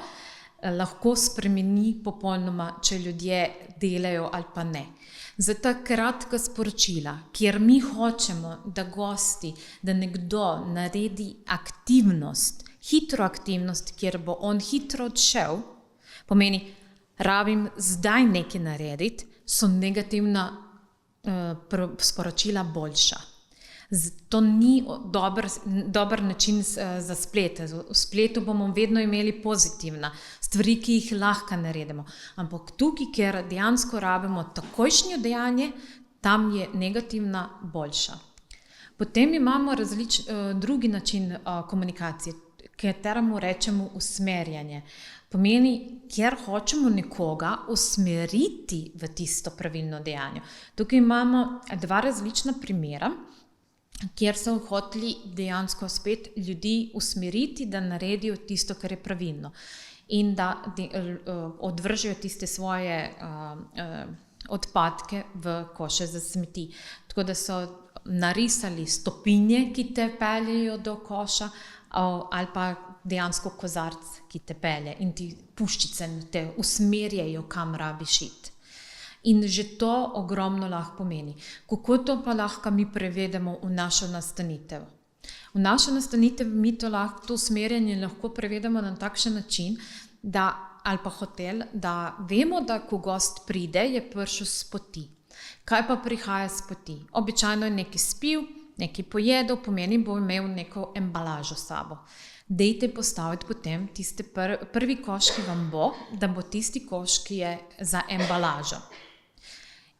S4: lahko spremeni popolnoma, če ljudje delajo ali pa ne. Za ta kratka sporočila, kjer mi hočemo, da nekdo naredi aktivnost, hitro aktivnost, kjer bo on hitro odšel, pomeni, rabim zdaj nekaj narediti, so negativna sporočila boljša. To ni dober način za splet. V spletu bomo vedno imeli pozitivna stvari, ki jih lahko naredimo. Ampak tukaj, kjer dejansko rabimo takojšnje dejanje, tam je negativna boljša. Potem imamo drugi način komunikacije, kateremu rečemo usmerjanje. Pomeni, kjer hočemo nekoga usmeriti v tisto pravilno dejanje. Tukaj imamo dva različna primera, kjer so hoteli dejansko spet ljudi usmeriti, da naredijo tisto, kar je pravilno. In da odvržejo tiste svoje odpadke v koše za smeti. Tako da so narisali stopinje, ki te peljejo do koša, ali pa dejansko kozarc, ki te pelje in ti puščice te usmerjajo, kam rabiš iti. In že to ogromno lahko pomeni. Kako to pa lahko mi prevedemo v našo nastanitev? V našo nastanitev mi to usmerjanje lahko prevedemo na takšen način, ali pa hotel, da vemo, da ko gost pride, je prišel s poti. Kaj pa prihaja s poti? Običajno je nekaj spil, nekaj pojedel, pomeni, bo imel neko embalažo s sabo. Dejte postaviti potem tiste prvi koš, ki vam bo, da bo tisti koš, ki je za embalažo.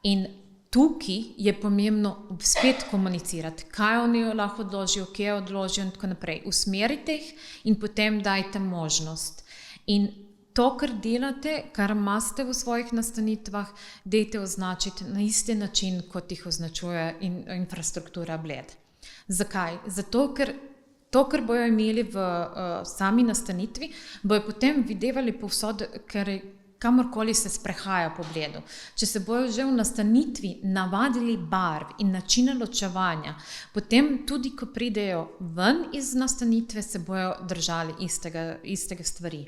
S4: In tukaj je pomembno spet komunicirati, kaj oni lahko odložijo, kje odložijo in tako naprej. Usmerite jih in potem dajte možnost. In to, kar delate, kar imate v svojih nastanitvah, dajte označiti na isti način, kot jih označuje infrastruktura Bled. Zakaj? Zato, ker to, kar bojo imeli v sami nastanitvi, bojo potem videvali povsod, ker kamorkoli se sprehaja po Bledu. Če se bojo že v nastanitvi navadili barv in načina ločevanja, potem tudi, ko pridejo ven iz nastanitve, se bojo držali istega stvari.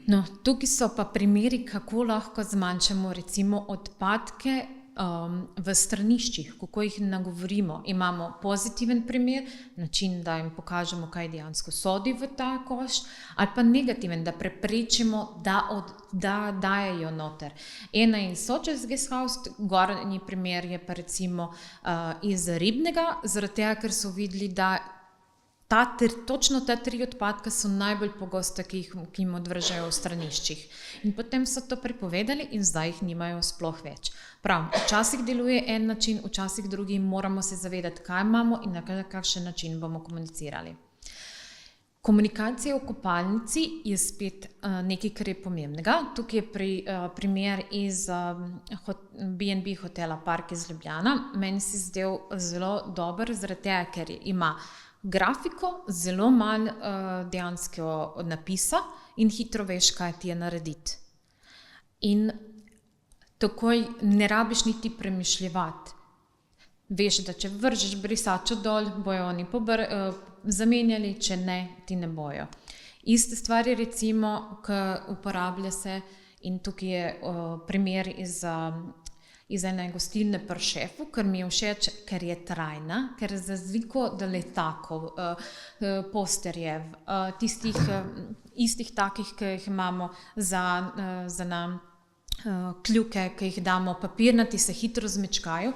S4: No, tukaj so pa primeri, kako lahko zmanjšamo recimo odpadke v straniščih, kako jih nagovorimo. Imamo pozitiven primer, način, da jim pokažemo, kaj dejansko sodi v ta koš, ali pa negativen, da preprečimo, da dajejo noter. Ena iz Sočevs Guesthouse, gornji primer je pa recimo iz Ribnega, zaradi tega, ker so videli, da točno ta 3 odpadka so najbolj pogosta, ki jim odvržejo v straniščih. In potem so to prepovedali in zdaj jih nimajo sploh več. Prav, včasih deluje en način, včasih drugi, moramo se zavedati, kaj imamo in na kakšen način bomo komunicirali. Komunikacija v kopalnici je spet nekaj, kar je pomembnega. Tukaj je primer iz B&B hotela Park iz Ljubljana. Meni se zdel zelo dober, zaradi tega, ker ima grafiko, zelo manj dejansko napisa in hitro veš, kaj ti je narediti. In takoj ne rabiš niti premišljevati. Veš, da če vržeš brisačo dol, bojo oni zamenjali, če ne, ti ne bojo. Iste stvari recimo, ki uporablja se, in tukaj je primer iz ene gostilne pri Šefu, ker mi je všeč, ker je trajna, ker za razliko do letakov, posterjev, tistih istih takih, ki jih imamo za nam kljuke, ki jih damo papirnati, se hitro zmečkajo,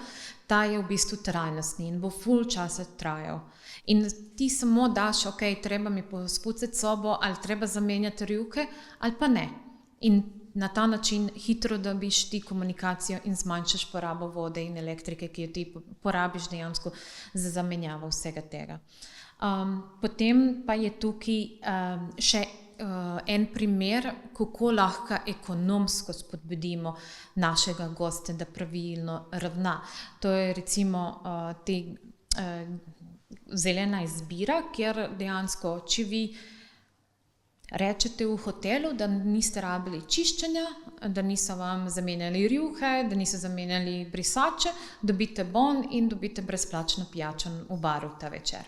S4: ta je v bistvu trajnostni in bo ful časa trajal. In ti samo daš, ok, treba mi pospucati sobo, ali treba zamenjati rjuhe, ali pa ne. In na ta način hitro dobiš ti komunikacijo in zmanjšaš porabo vode in elektrike, ki jo ti porabiš dejansko za zamenjavo vsega tega. Potem pa je tukaj še en primer, kako lahko ekonomsko spodbudimo našega gosta, da pravilno ravna. To je recimo zelena izbira, kjer dejansko, če vi rečete v hotelu, da niste rabili čiščenja, da niso vam zamenjali rjuhe, da niso zamenjali brisače, dobite bon in dobite brezplačno pijačo v baru ta večer.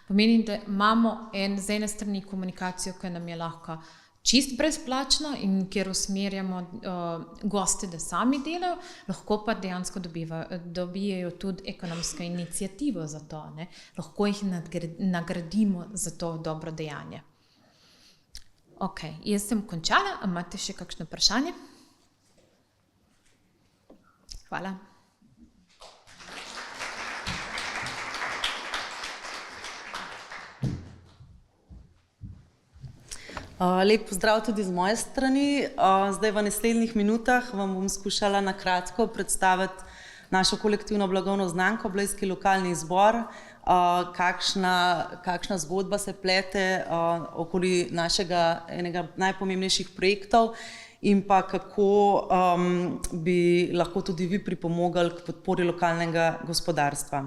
S4: Pomeni, da imamo z ene strani komunikacijo, ki nam je lahko čist brezplačna in kjer usmerjamo goste, da sami delajo, lahko pa dejansko dobijajo tudi ekonomsko inicijativo za to, ne? Lahko jih nagradimo za to dobro dejanje. Ok, jaz sem končala, a imate še kakšno vprašanje? Hvala.
S6: Lep pozdrav tudi z moje strani. Zdaj v naslednjih minutah vam bom skušala na kratko predstaviti našo kolektivno blagovno znamko Blejski lokalni zbor, kakšna zgodba se plete okoli našega enega najpomembnejših projektov in pa kako bi lahko tudi vi pripomogli k podpori lokalnega gospodarstva.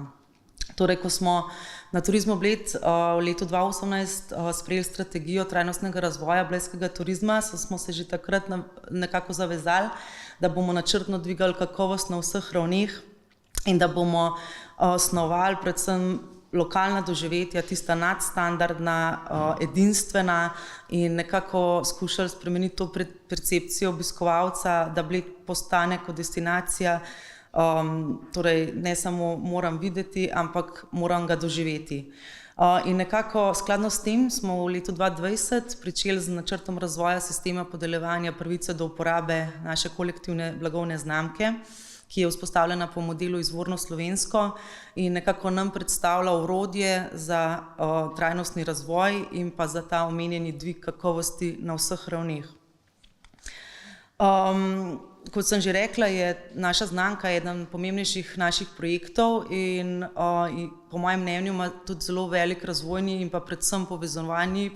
S6: Torej, ko smo na Turizmu Bled v letu 2018 sprejeli strategijo trajnostnega razvoja blejskega turizma, smo se že takrat nekako zavezali, da bomo načrtno dvigali kakovost na vseh ravneh in da bomo osnovali predvsem lokalna doživetja, tista nadstandardna, edinstvena in nekako skušali spremeniti to percepcijo obiskovalca, da Bled postane kot destinacija, torej ne samo moram videti, ampak moram ga doživeti. In nekako skladno s tem smo v letu 2020 pričeli z načrtom razvoja sistema podeljevanja pravice do uporabe naše kolektivne blagovne znamke, ki je vzpostavljena po modelu izvorno slovensko in nekako nam predstavlja orodje za trajnostni razvoj in pa za ta omenjeni dvig kakovosti na vseh ravneh. Kot sem že rekla, je naša znamka eden pomembnejših naših projektov in po mojem mnenju ima tudi zelo velik razvojni in pa predvsem povezovalni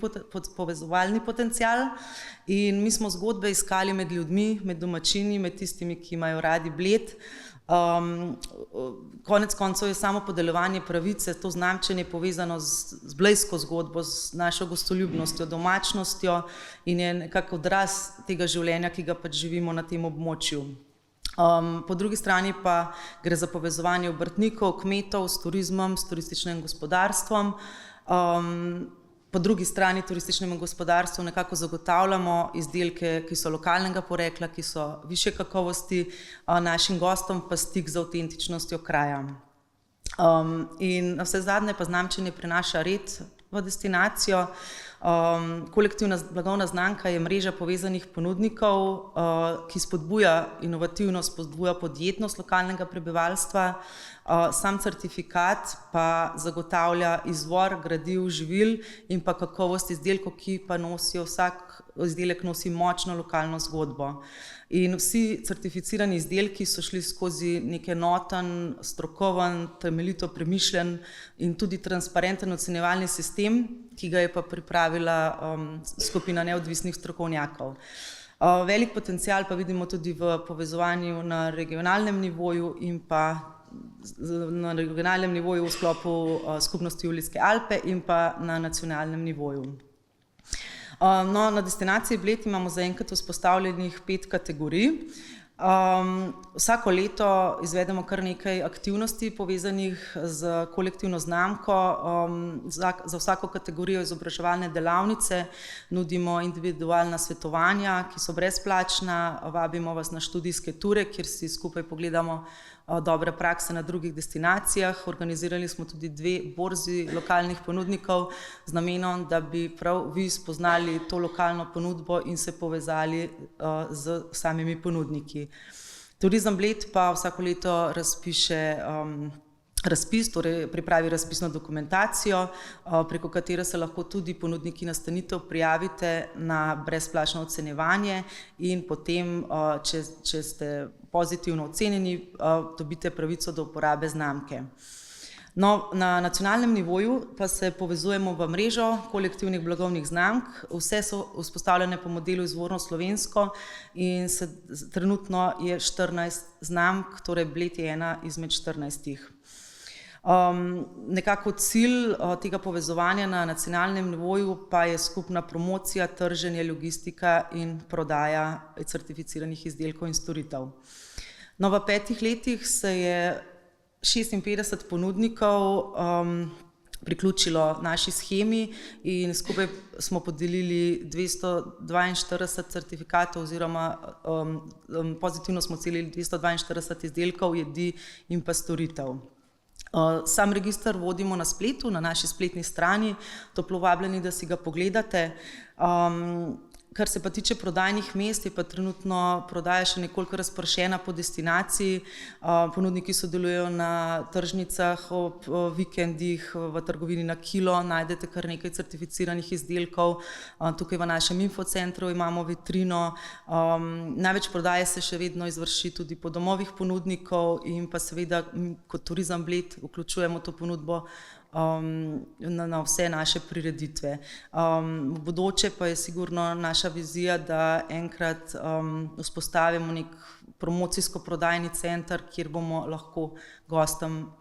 S6: potencial. In mi smo zgodbe iskali med ljudmi, med domačini, med tistimi, ki imajo radi Bled. Konec koncev je samo podeljevanje pravice, to znamčenje povezano z blejsko zgodbo, z našo gostoljubnostjo, domačnostjo in je nekako odraz tega življenja, ki ga pač živimo na tem območju. Po drugi strani pa gre za povezovanje obrtnikov, kmetov s turizmom, s turističnim gospodarstvom. Po drugi strani turističnemu gospodarstvu nekako zagotavljamo izdelke, ki so lokalnega porekla, ki so višje kakovosti, našim gostom pa stik z avtentičnostjo kraja. In navsezadnje pa znamčenje prinaša red v destinacijo. Kolektivna blagovna znamka je mreža povezanih ponudnikov, ki spodbuja inovativnost, spodbuja podjetnost lokalnega prebivalstva. Sam certifikat pa zagotavlja izvor gradiv, živil in pa kakovost izdelkov, ki pa nosijo, vsak izdelek nosi močno lokalno zgodbo. In vsi certificirani izdelki so šli skozi nek enoten, strokoven, temeljito premišljen in tudi transparenten ocenjevalni sistem, ki ga je pa pripravila skupina neodvisnih strokovnjakov. Velik potencial pa vidimo tudi v povezovanju na regionalnem nivoju in pa na regionalnem nivoju v sklopu skupnosti Julijske Alpe in pa na nacionalnem nivoju. No, na destinaciji Bled imamo zaenkrat vzpostavljenih 5 kategorij. Vsako leto izvedemo kar nekaj aktivnosti povezanih z kolektivno znamko. Za vsako kategorijo izobraževalne delavnice nudimo individualna svetovanja, ki so brezplačna. Vabimo vas na študijske ture, kjer si skupaj pogledamo dobre prakse na drugih destinacijah. Organizirali smo tudi 2 borzi lokalnih ponudnikov z namenom, da bi prav vi spoznali to lokalno ponudbo in se povezali z samimi ponudniki. Turizem Bled pa vsako leto razpiše razpis, torej pripravi razpisno dokumentacijo, preko katere se lahko tudi ponudniki nastanitev prijavite na brezplačno ocenjevanje in potem, če ste pozitivno ocenjeni, dobite pravico do uporabe znamke. No, na nacionalnem nivoju pa se povezujemo v mrežo kolektivnih blagovnih znamk. Vse so vzpostavljene po modelu izvorno slovensko in trenutno je 14 znamk, torej Bled je ena izmed 14. Nekako cilj tega povezovanja na nacionalnem nivoju pa je skupna promocija, trženje, logistika in prodaja certificiranih izdelkov in storitev. No, v 5 letih se je 56 ponudnikov priključilo naši shemi in skupaj smo podelili 242 certifikatov oziroma pozitivno smo ocenili 242 izdelkov, jedi in pa storitev. Sam register vodimo na spletu, na naši spletni strani, toplo vabljeni, da si ga pogledate. Kar se pa tiče prodajnih mest, je pa trenutno prodaja še nekoliko razpršena po destinaciji. Ponudniki sodelujejo na tržnicah, ob vikendih, v trgovini na kilo, najdete kar nekaj certificiranih izdelkov. Tukaj v našem infocentru imamo vitrino. Največ prodaje se še vedno izvrši tudi po domovih ponudnikov in pa seveda kot Turizem Bled vključujemo to ponudbo na vse naše prireditve. V bodoče pa je sigurno naša vizija, da enkrat vzpostavimo nek promocijsko-prodajni center, kjer bomo lahko gostom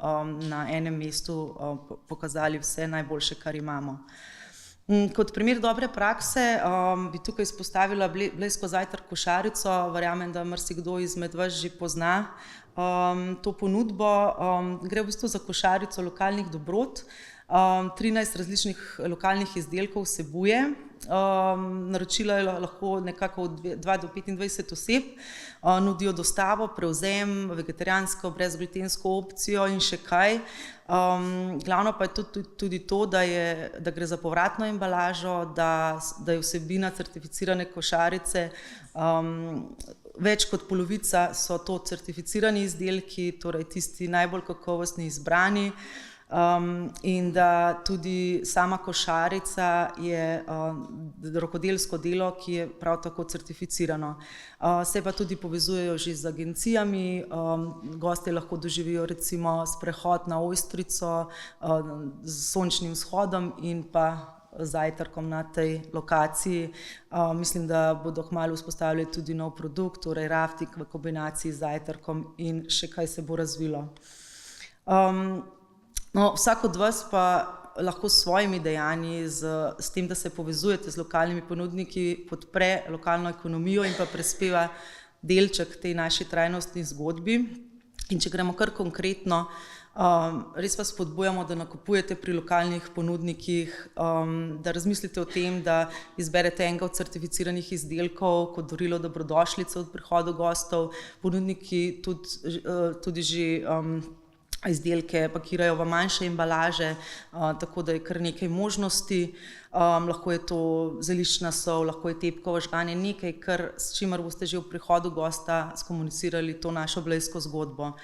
S6: na enem mestu pokazali vse najboljše, kar imamo. Kot primer dobre prakse bi tukaj izpostavila blejsko zajtrk košarico. Verjamem, da marsikdo izmed vas že pozna to ponudbo. Gre v bistvu za košarico lokalnih dobrot. 13 različnih lokalnih izdelkov vsebuje. Naročila je lahko nekako od 2 do 25 oseb. Nudijo dostavo, prevzem, vegetarijansko, brezglutensko opcijo in še kaj. Glavno pa je tudi to, da gre za povratno embalažo, da je vsebina certificirane košarice. Več kot polovica so to certificirani izdelki, torej tisti najbolj kakovostni izbrani. in da tudi sama košarica je rokodelsko delo, ki je prav tako certificirano. Se pa tudi povezujejo že z agencijami, gostje lahko doživijo recimo sprehod na Ojstrico z sončnim vzhodom in pa zajtrkom na tej lokaciji. Mislim, da bodo kmalu vzpostavili tudi nov produkt, torej rafting v kombinaciji z zajtrkom in še kaj se bo razvilo. No, vsak od vas pa lahko s svojimi dejanji, s tem, da se povezujete z lokalnimi ponudniki, podpre lokalno ekonomijo in pa prispeva delček tej naši trajnostni zgodbi. In če gremo kar konkretno, res vas spodbujamo, da nakupujete pri lokalnih ponudnikih, da razmislite o tem, da izberete enega od certificiranih izdelkov kot darilo dobrodošlice ob prihodu gostov. Ponudniki tudi že izdelke pakirajo v manjše embalaže, tako da je kar nekaj možnosti. Lahko je to zeliščna sol, lahko je tepkovo žganje, nekaj, s čimer boste že ob prihodu gosta skomunicirali to našo blejsko zgodbo.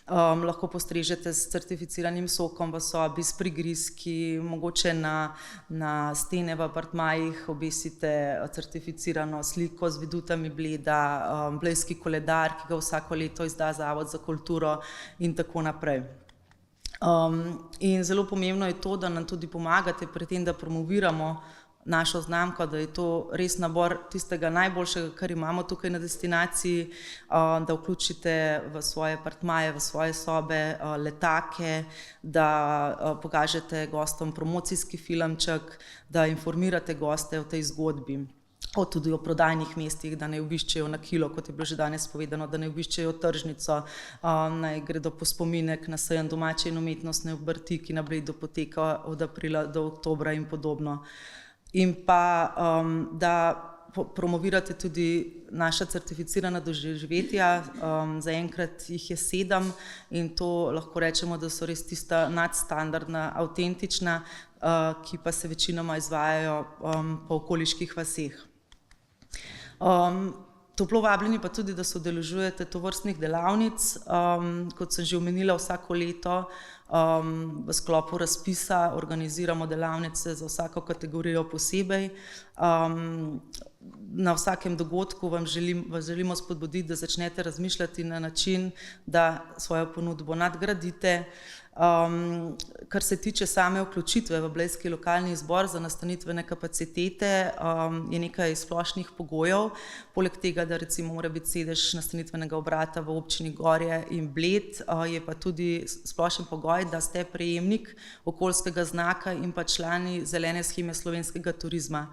S6: Lahko postrežete s certificiranim sokom v sobi, s prigrizki, mogoče na stene v apartmajih obesite certificirano sliko z vedutami Bleda, blejski koledar, ki ga vsako leto izda Zavod za kulturo in tako naprej. In zelo pomembno je to, da nam tudi pomagate pri tem, da promoviramo našo znamko, da je to res nabor tistega najboljšega, kar imamo tukaj na destinaciji, da vključite v svoje apartmaje, v svoje sobe letake, da pokažete gostom promocijski filmček, da informirate goste o tej zgodbi. Tudi o prodajnih mestih, da ne obiščejo na kilo, kot je bilo že danes povedano, da ne obiščejo tržnico, naj gredo po spominek na sejem domače in umetnostne obrti, ki na Bledu poteka od aprila do oktobra in podobno. In pa, da promovirate tudi naša certificirana doživetja, zaenkrat jih je 7 in to lahko rečemo, da so res tista nadstandardna, avtentična, ki pa se večinoma izvajajo po okoliških vaseh. Toplo vabljeni pa tudi, da se udeležujete tovrstnih delavnic, kot sem že omenila, vsako leto v sklopu razpisa organiziramo delavnice za vsako kategorijo posebej. Na vsakem dogodku vas želimo spodbuditi, da začnete razmišljati na način, da svojo ponudbo nadgradite. Kar se tiče same vključitve v blejski lokalni zbor za nastanitvene kapacitete, je nekaj splošnih pogojev. Poleg tega, da recimo mora biti sedež nastanitvenega obrata v občini Gorje in Bled, je pa tudi splošen pogoj, da ste prejemnik okoljskega znaka in pa člani zelene sheme slovenskega turizma.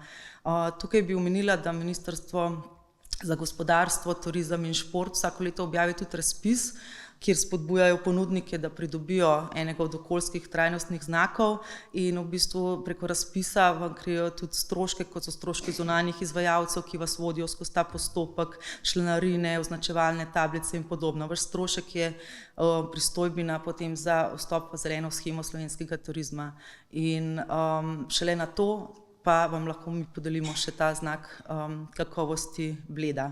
S6: Tukaj bi omenila, da Ministrstvo za gospodarstvo, turizem in šport vsako leto objavi tudi razpis, kjer spodbujajo ponudnike, da pridobijo enega od okoljskih trajnostnih znakov in v bistvu preko razpisa vam krijejo tudi stroške, kot so stroški zunanjih izvajalcev, ki vas vodijo skozi ta postopek, članarine, označevalne tablice in podobno. Vaš strošek je pristojbina potem za vstop v zeleno shemo slovenskega turizma in šele na to pa vam lahko mi podelimo še ta znak kakovosti Bleda.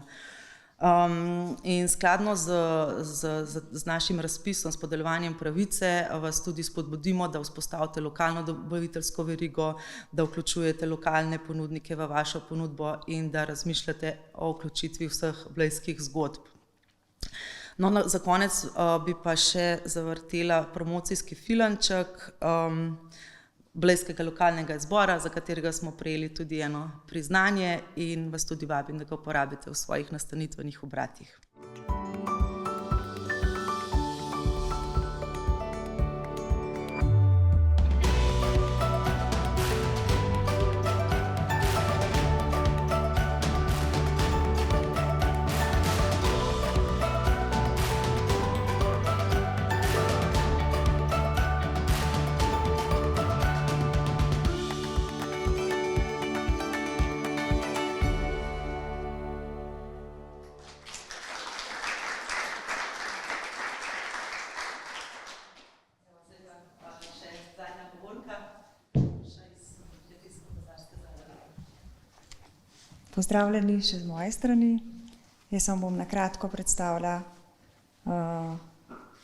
S6: In skladno z našim razpisom, s podeljevanjem pravice, vas tudi spodbudimo, da vzpostavite lokalno dobaviteljsko verigo, da vključujete lokalne ponudnike v vašo ponudbo in da razmišljate o vključitvi vseh blejskih zgodb. No, za konec bi pa še zavrtela promocijski filmček blejskega lokalnega zbora, za katerega smo prejeli tudi eno priznanje in vas tudi vabim, da ga uporabite v svojih nastanitvenih obratih.
S7: Pozdravljeni še z moje strani. Jaz vam bom na kratko predstavila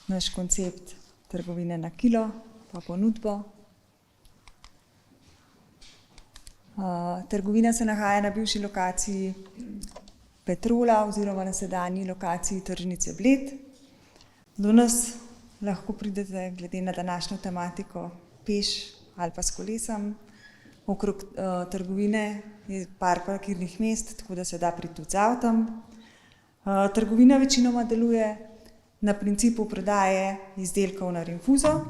S7: naš koncept trgovine na kilo. pa ponudbo. Trgovina se nahaja na bivši lokaciji Petrola oziroma na sedanji lokaciji tržnice Bled. Do nas lahko pridete glede na današnjo tematiko peš ali pa s kolesom. Okrog trgovine je par parkirnih mest, tako da se da priti tudi z avtom. Trgovina večinoma deluje na principu prodaje izdelkov na rinfuzo,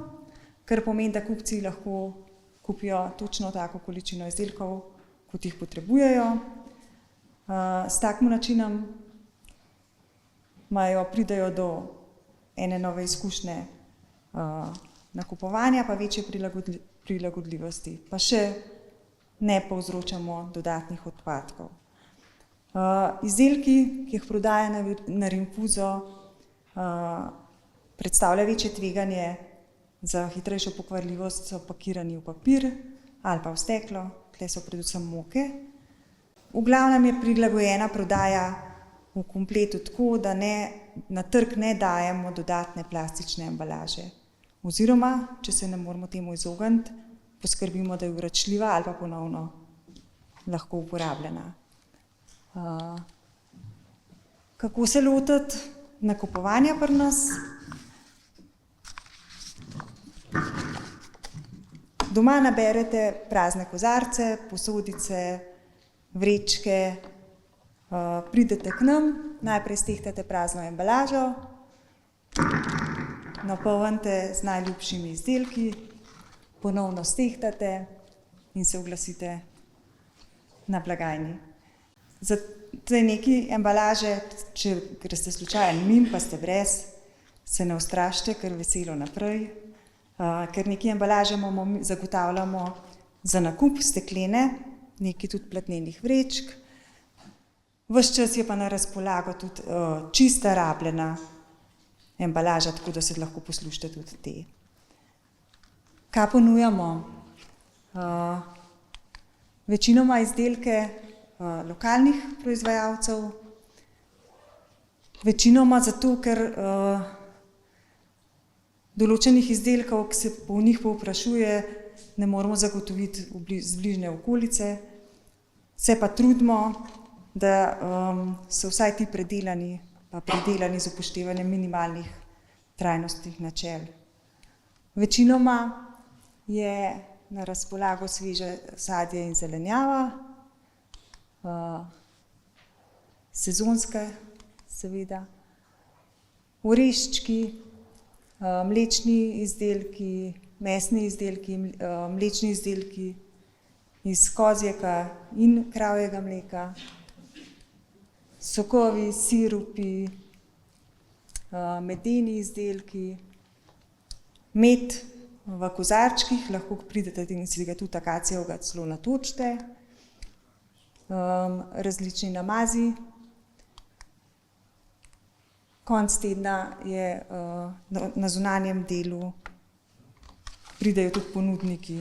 S7: kar pomeni, da kupci lahko kupijo točno tako količino izdelkov, kot jih potrebujejo. S takim načinom pridejo do ene nove izkušnje nakupovanja, pa večje prilagodljivosti, pa še ne povzročamo dodatnih odpadkov. Izdelki, ki jih prodaja na rinfuzo, predstavlja večje tveganje za hitrejšo pokvarljivost, so pakirani v papir ali pa v steklo, tle so predvsem moke. V glavnem je prilagojena prodaja v kompletu tako, da na trg ne dajemo dodatne plastične embalaže. Oziroma, če se ne moramo temu izogniti, poskrbimo, da je vračljiva ali pa ponovno lahko uporabljena. Kako se lotiti nakupovanja pri nas? Doma naberete prazne kozarce, posodice, vrečke, pridete k nam, najprej stehtate prazno embalažo, napolnite z najljubšimi izdelki, ponovno stehtate in se oglasite na blagajni. Za te neki embalaže, če greste slučajen mimo, pa ste brez, se ne ustrašite, ker veselo naprej, ker neki embalaže zagotavljamo za nakup steklene, nekaj tudi platnenih vrečk. Ves čas je pa na razpolago tudi čista rabljena embalaža, tako da se lahko poslušate tudi te. Kaj ponujamo? Večinoma izdelke lokalnih proizvajalcev, večinoma zato, ker določenih izdelkov, ki se po njih povprašuje, ne moramo zagotoviti z bližnje okolice, se pa trudimo, da so vsaj ti predelani z upoštevanjem minimalnih trajnostnih načel. Večinoma je na razpolago sveže sadje in zelenjava, sezonske seveda, oreščki, mlečni izdelki, mesni izdelki, mlečni izdelki iz kozjega in kravjega mleka, sokovi, sirupi, medeni izdelki, med v kozarčkih, lahko pridete in si ga tudi akacijevega celo natočite, različni namazi. Konec tedna je na zunanjem delu pridejo tudi ponudniki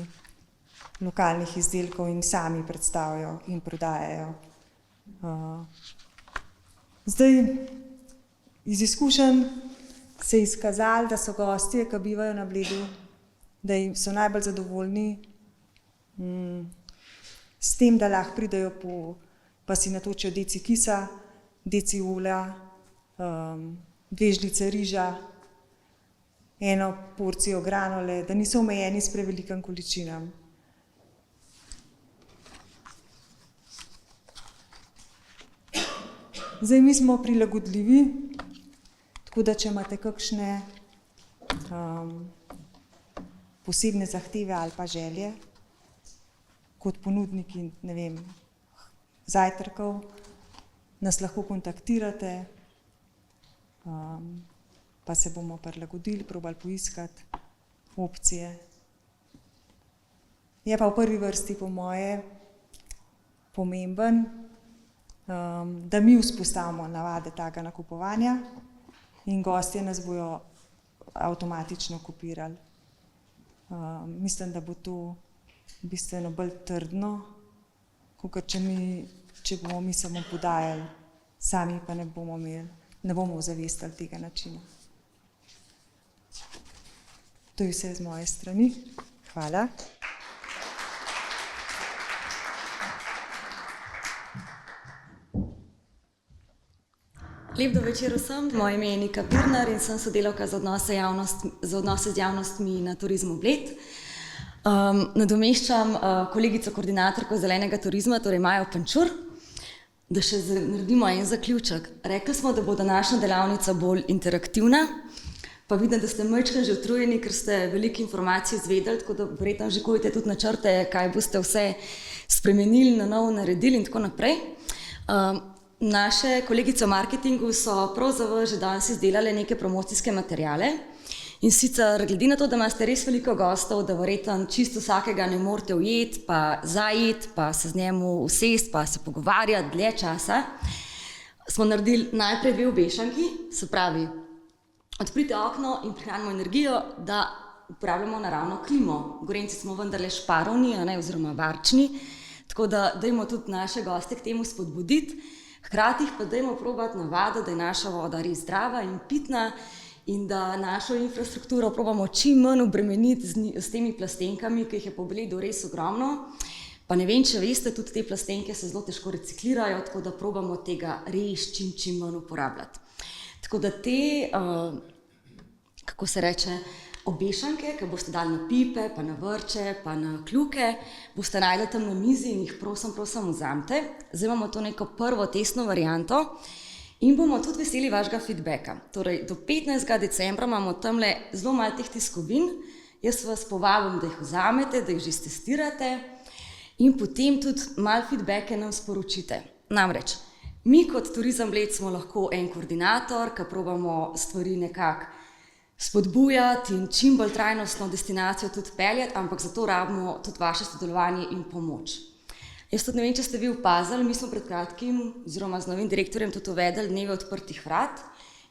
S7: lokalnih izdelkov in sami predstavijo in prodajajo. Zdaj, iz izkušenj se je izkazalo, da so gostje, ki bivajo na Bledu, da so najbolj zadovoljni s tem, da lahko pridejo pa si natočijo deci kisa, deci olja, 2 žlice riža, 1 porcijo granole, da niso omejeni s prevelikim količinam. Zdaj, mi smo prilagodljivi, tako da če imate kakšne posebne zahteve ali pa želje, kot ponudniki, ne vem, zajtrkov, nas lahko kontaktirate, pa se bomo prilagodili, probali poiskati opcije. Je pa v prvi vrsti po moje pomemben, da mi vzpostavimo navade takega nakupovanja in gostje nas bojo avtomatično kopirali. Mislim, da bo to bistveno bolj trdno, kakor če bomo mi samo podajali, sami pa ne bomo ozavestili tega načina. To je vse z moje strani. Hvala.
S8: Lep dober večer vsem, moje ime je Nika Pirnar in sem sodelavka za odnose z javnostmi na Turizmu Bled. Nadomeščam kolegico koordinatorko zelenega turizma, torej Majo Pančur, da še naredimo en zaključek. Rekli smo, da bo današnja delavnica bolj interaktivna, pa vidim, da ste majčkeno že utrujeni, ker ste veliko informacij izvedeli, tako da verjetno že kujete tudi načrte, kaj boste vse spremenili, na novo naredili in tako naprej. Naše kolegice v marketingu so prav za vas že danes izdelale neke promocijske materijale. In sicer, glede na to, da imate res veliko gostov, da verjetno čisto vsakega ne morete ujeti, pa zajeti, pa se z njemu usesti, pa se pogovarjati dlje časa, smo naredili najprej 2 obešanki, se pravi, odprite okno in prihranimo energijo, da uporabljamo naravno klimo. Gorenjci smo vendarle šparovni, oziroma varčni, tako da dajmo tudi naše goste k temu spodbuditi. Hkrati pa dajmo probati navaditi, da je naša voda res zdrava in pitna in da našo infrastrukturo probamo čim manj obremeniti s temi plastenkami, ki jih je po Bledu res ogromno. Pa ne vem, če veste, tudi te plastenke se zelo težko reciklirajo, tako da probamo tega res čim manj uporabljati. Tako da te, kako se reče, obešanke, ki boste dali na pipe, pa na vrče, pa na kljuke, boste najdli tam na mizi in jih prosim vzamete. Zdaj imamo to neko prvo testno varianto in bomo tudi veseli vašega feedbacka. Torej, do 15. decembra imamo tamle zelo malo teh tiskovin. Jaz vas povabim, da jih vzamete, da jih že testirate in potem tudi malo feedbacke nam sporočite. Namreč, mi kot Turizem Bled smo lahko en koordinator, ki probamo stvari nekako spodbujati in čim bolj trajnostno destinacijo tudi peljati, ampak zato rabimo tudi vaše sodelovanje in pomoč. Jaz tudi ne vem, če ste vi opazili, mi smo pred kratkim, oziroma z novim direktorjem tudi uvedli dneve odprtih vrat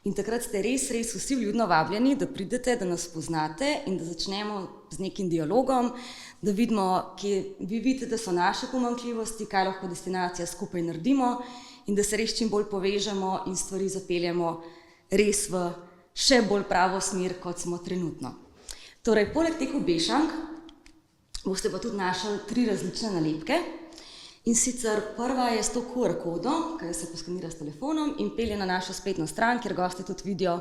S8: in takrat ste res vsi vljudno vabljeni, da pridete, da nas poznate in da začnemo z nekim dialogom, da vidimo, kje vi vidite, da so naše pomanjkljivosti, kaj lahko destinacija skupaj naredimo in da se res čim bolj povežemo in stvari zapeljemo res v še bolj pravo smer, kot smo trenutno. Torej, poleg teh obešank boste pa tudi našli 3 različne nalepke. In sicer prva je s to QR kodo, ki se poskanira s telefonom in pelje na našo spletno stran, kjer gosti tudi vidijo,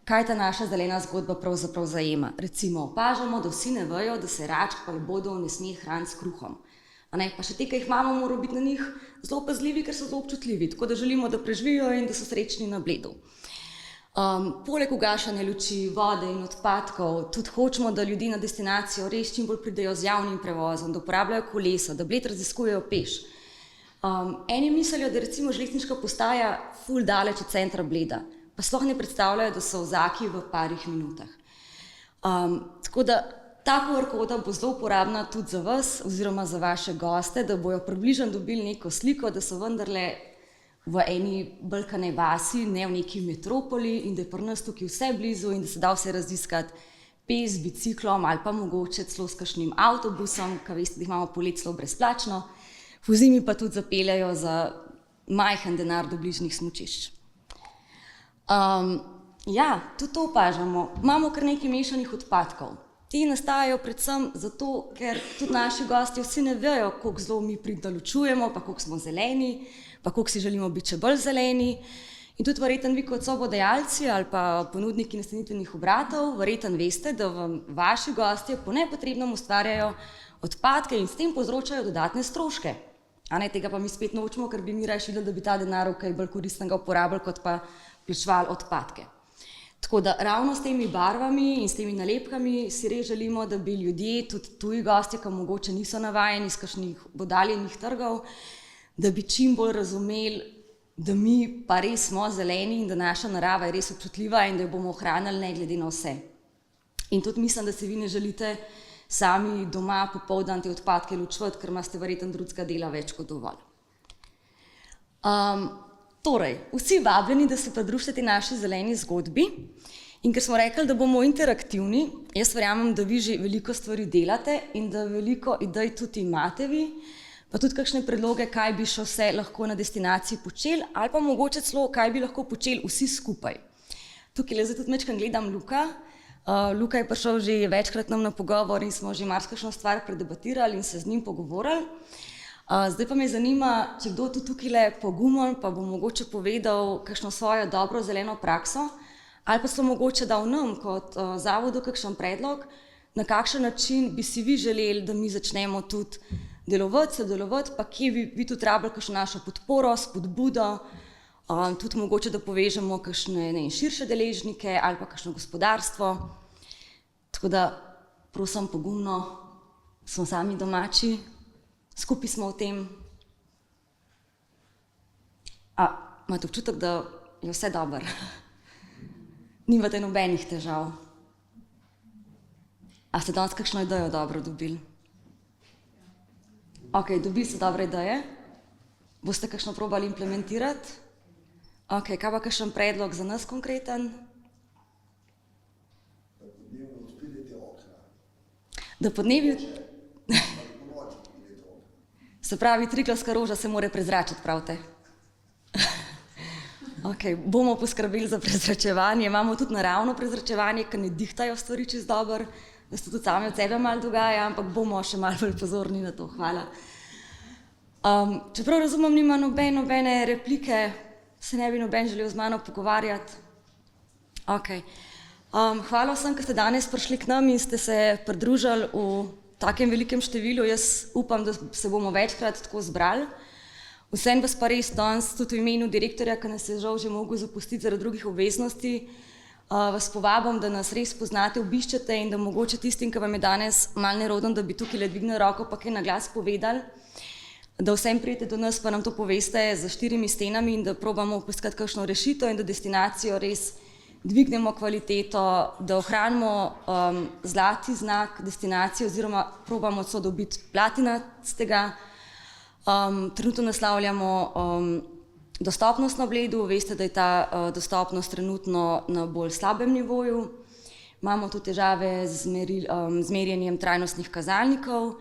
S8: kaj ta naša zelena zgodba pravzaprav zajema. Recimo, opažamo, da vsi ne vejo, da se račk pa labodov ne sme hraniti s kruhom. Pa še te, ki jih imamo, morajo biti na njih zelo pazljivi, ker so zelo občutljivi, tako da želimo, da preživijo in da so srečni na Bledu. Poleg ugašanja luči, vode in odpadkov, tudi hočemo, da ljudi na destinacijo res čim bolj pridejo z javnim prevozom, da uporabljajo kolesa, da Bled raziskujejo peš. Eni mislijo, da recimo železniška postaja ful daleč od centra Bleda, pa sploh ne predstavljajo, da so v Zaki v parih minutah. Tako da ta QR koda bo zelo uporabna tudi za vas oziroma za vaše goste, da bojo približno dobili neko sliko, da so vendarle v eni balkane vasi, ne v neki metropoli in da je pri nas tukaj vse blizu in da se da vse raziskati peš, z biciklom ali pa mogoče celo s kakšnim avtobusom, ki veste, da jih imamo poleti celo brezplačno, v zimi pa tudi zapeljajo za majhen denar do bližnjih smučišč. Tudi to opažamo. Imamo kar nekaj mešanih odpadkov. Ti nastajajo predvsem zato, ker tudi naši gosti vsi ne vejo, koliko zelo mi pridalučujemo, pa koliko smo zeleni, pa koliko si želimo biti še bolj zeleni. In tudi verjetno vi kot sobodajalci ali pa ponudniki nastanitvenih obratov verjetno veste, da vam vaši gostje po nepotrebnem ustvarjajo odpadke in s tem povzročajo dodatne stroške. Tega pa mi spet nočemo, ker bi mi raje videli, da bi ta denar kaj bolj koristnega uporabljali, kot pa plačevali odpadke. Tako da ravno s temi barvami in s temi nalepkami si res želimo, da bi ljudje, tudi tuji gostje, ki mogoče niso navajeni iz kakšnih oddaljenih trgov, da bi čim bolj razumeli, da mi pa res smo zeleni in da naša narava je res občutljiva in da jo bomo ohranili ne glede na vse. In tudi mislim, da si vi ne želite sami doma popoldan te odpadke ločevati, ker imate verjetno drugega dela več kot dovolj. Torej, vsi vabljeni, da se pridružite naši zeleni zgodbi in ker smo rekli, da bomo interaktivni, jaz verjamem, da vi že veliko stvari delate in da veliko idej tudi imate vi, pa tudi kakšne predloge, kaj bi še vse lahko na destinaciji počeli ali pa mogoče celo, kaj bi lahko počeli vsi skupaj. Tukaj zdaj tudi mečkam gledam Luka, Luka je prišel že večkrat nam na pogovor in smo že marsikakšno stvar predebatirali in se z njim pogovorili. Zdaj pa me zanima, če kdo tudi tukaj pogumen, pa bo mogoče povedal kakšno svojo dobro zeleno prakso, ali pa so mogoče dal nam kot zavodu kakšen predlog, na kakšen način bi si vi želeli, da mi začnemo tudi delovati, sodelovati, pa kje bi vi tudi rabili kakšno našo podporo, spodbudo, tudi mogoče, da povežemo kakšne širše deležnike ali pa kakšno gospodarstvo. Tako da, prosim, pogumno, smo sami domači, skupaj smo v tem. Imate občutek, da je vse dobro? Nimate nobenih težav? A ste danes kakšno idejo dobro dobili? Ok, dobili ste dobre ideje? Boste kakšno probali implementirati? Ok, kaj pa kakšen predlog za nas konkreten? Da podnevi... Se pravi, triklavska roža se mora prezračiti, pravite? Ok, bomo poskrbeli za prezračevanje. Imamo tudi naravno prezračevanje, ki ne dihtajo stvari čez dobro, da se tudi sami od sebe malo dogaja, ampak bomo še malo bolj pozorni na to. Hvala. Čeprav razumem, nima nobene replike, se ne bi noben želel z mano pogovarjati. Ok. Hvala vsem, ki ste danes prišli k nam in ste se pridružili v takem velikem številu. Jaz upam, da se bomo večkrat tako zbrali. Vsem vas pa res danes tudi v imenu direktorja, ki nas je žal že mogel zapustiti zaradi drugih obveznosti, vas povabim, da nas res poznate, obiščete in da mogoče tistim, ki vam je danes malo nerodno, da bi tukaj le dvignili roko pa kaj na glas povedali, da vsem pridete do nas pa nam to poveste za 4 stenami in da probamo poiskati kakšno rešitev in da destinacijo res dvignemo kvaliteto, da ohranimo zlati znak destinacije oziroma probamo celo dobiti platinastega. Trenutno naslavljamo dostopnost na Bledu, veste, da je ta dostopnost trenutno na bolj slabem nivoju. Imamo tudi težave z merjenjem trajnostnih kazalnikov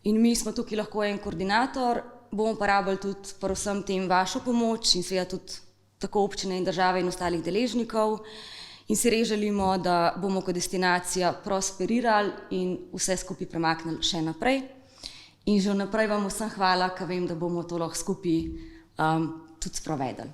S8: in mi smo tukaj lahko en koordinator, bomo pa rabili tudi pri vsem tem vašo pomoč in seveda tudi tako občine in države in ostalih deležnikov in si res želimo, da bomo kot destinacija prosperirali in vse skupaj premaknili še naprej. In že vnaprej vam vsem hvala, ker vem, da bomo to lahko skupaj tudi sprovedli.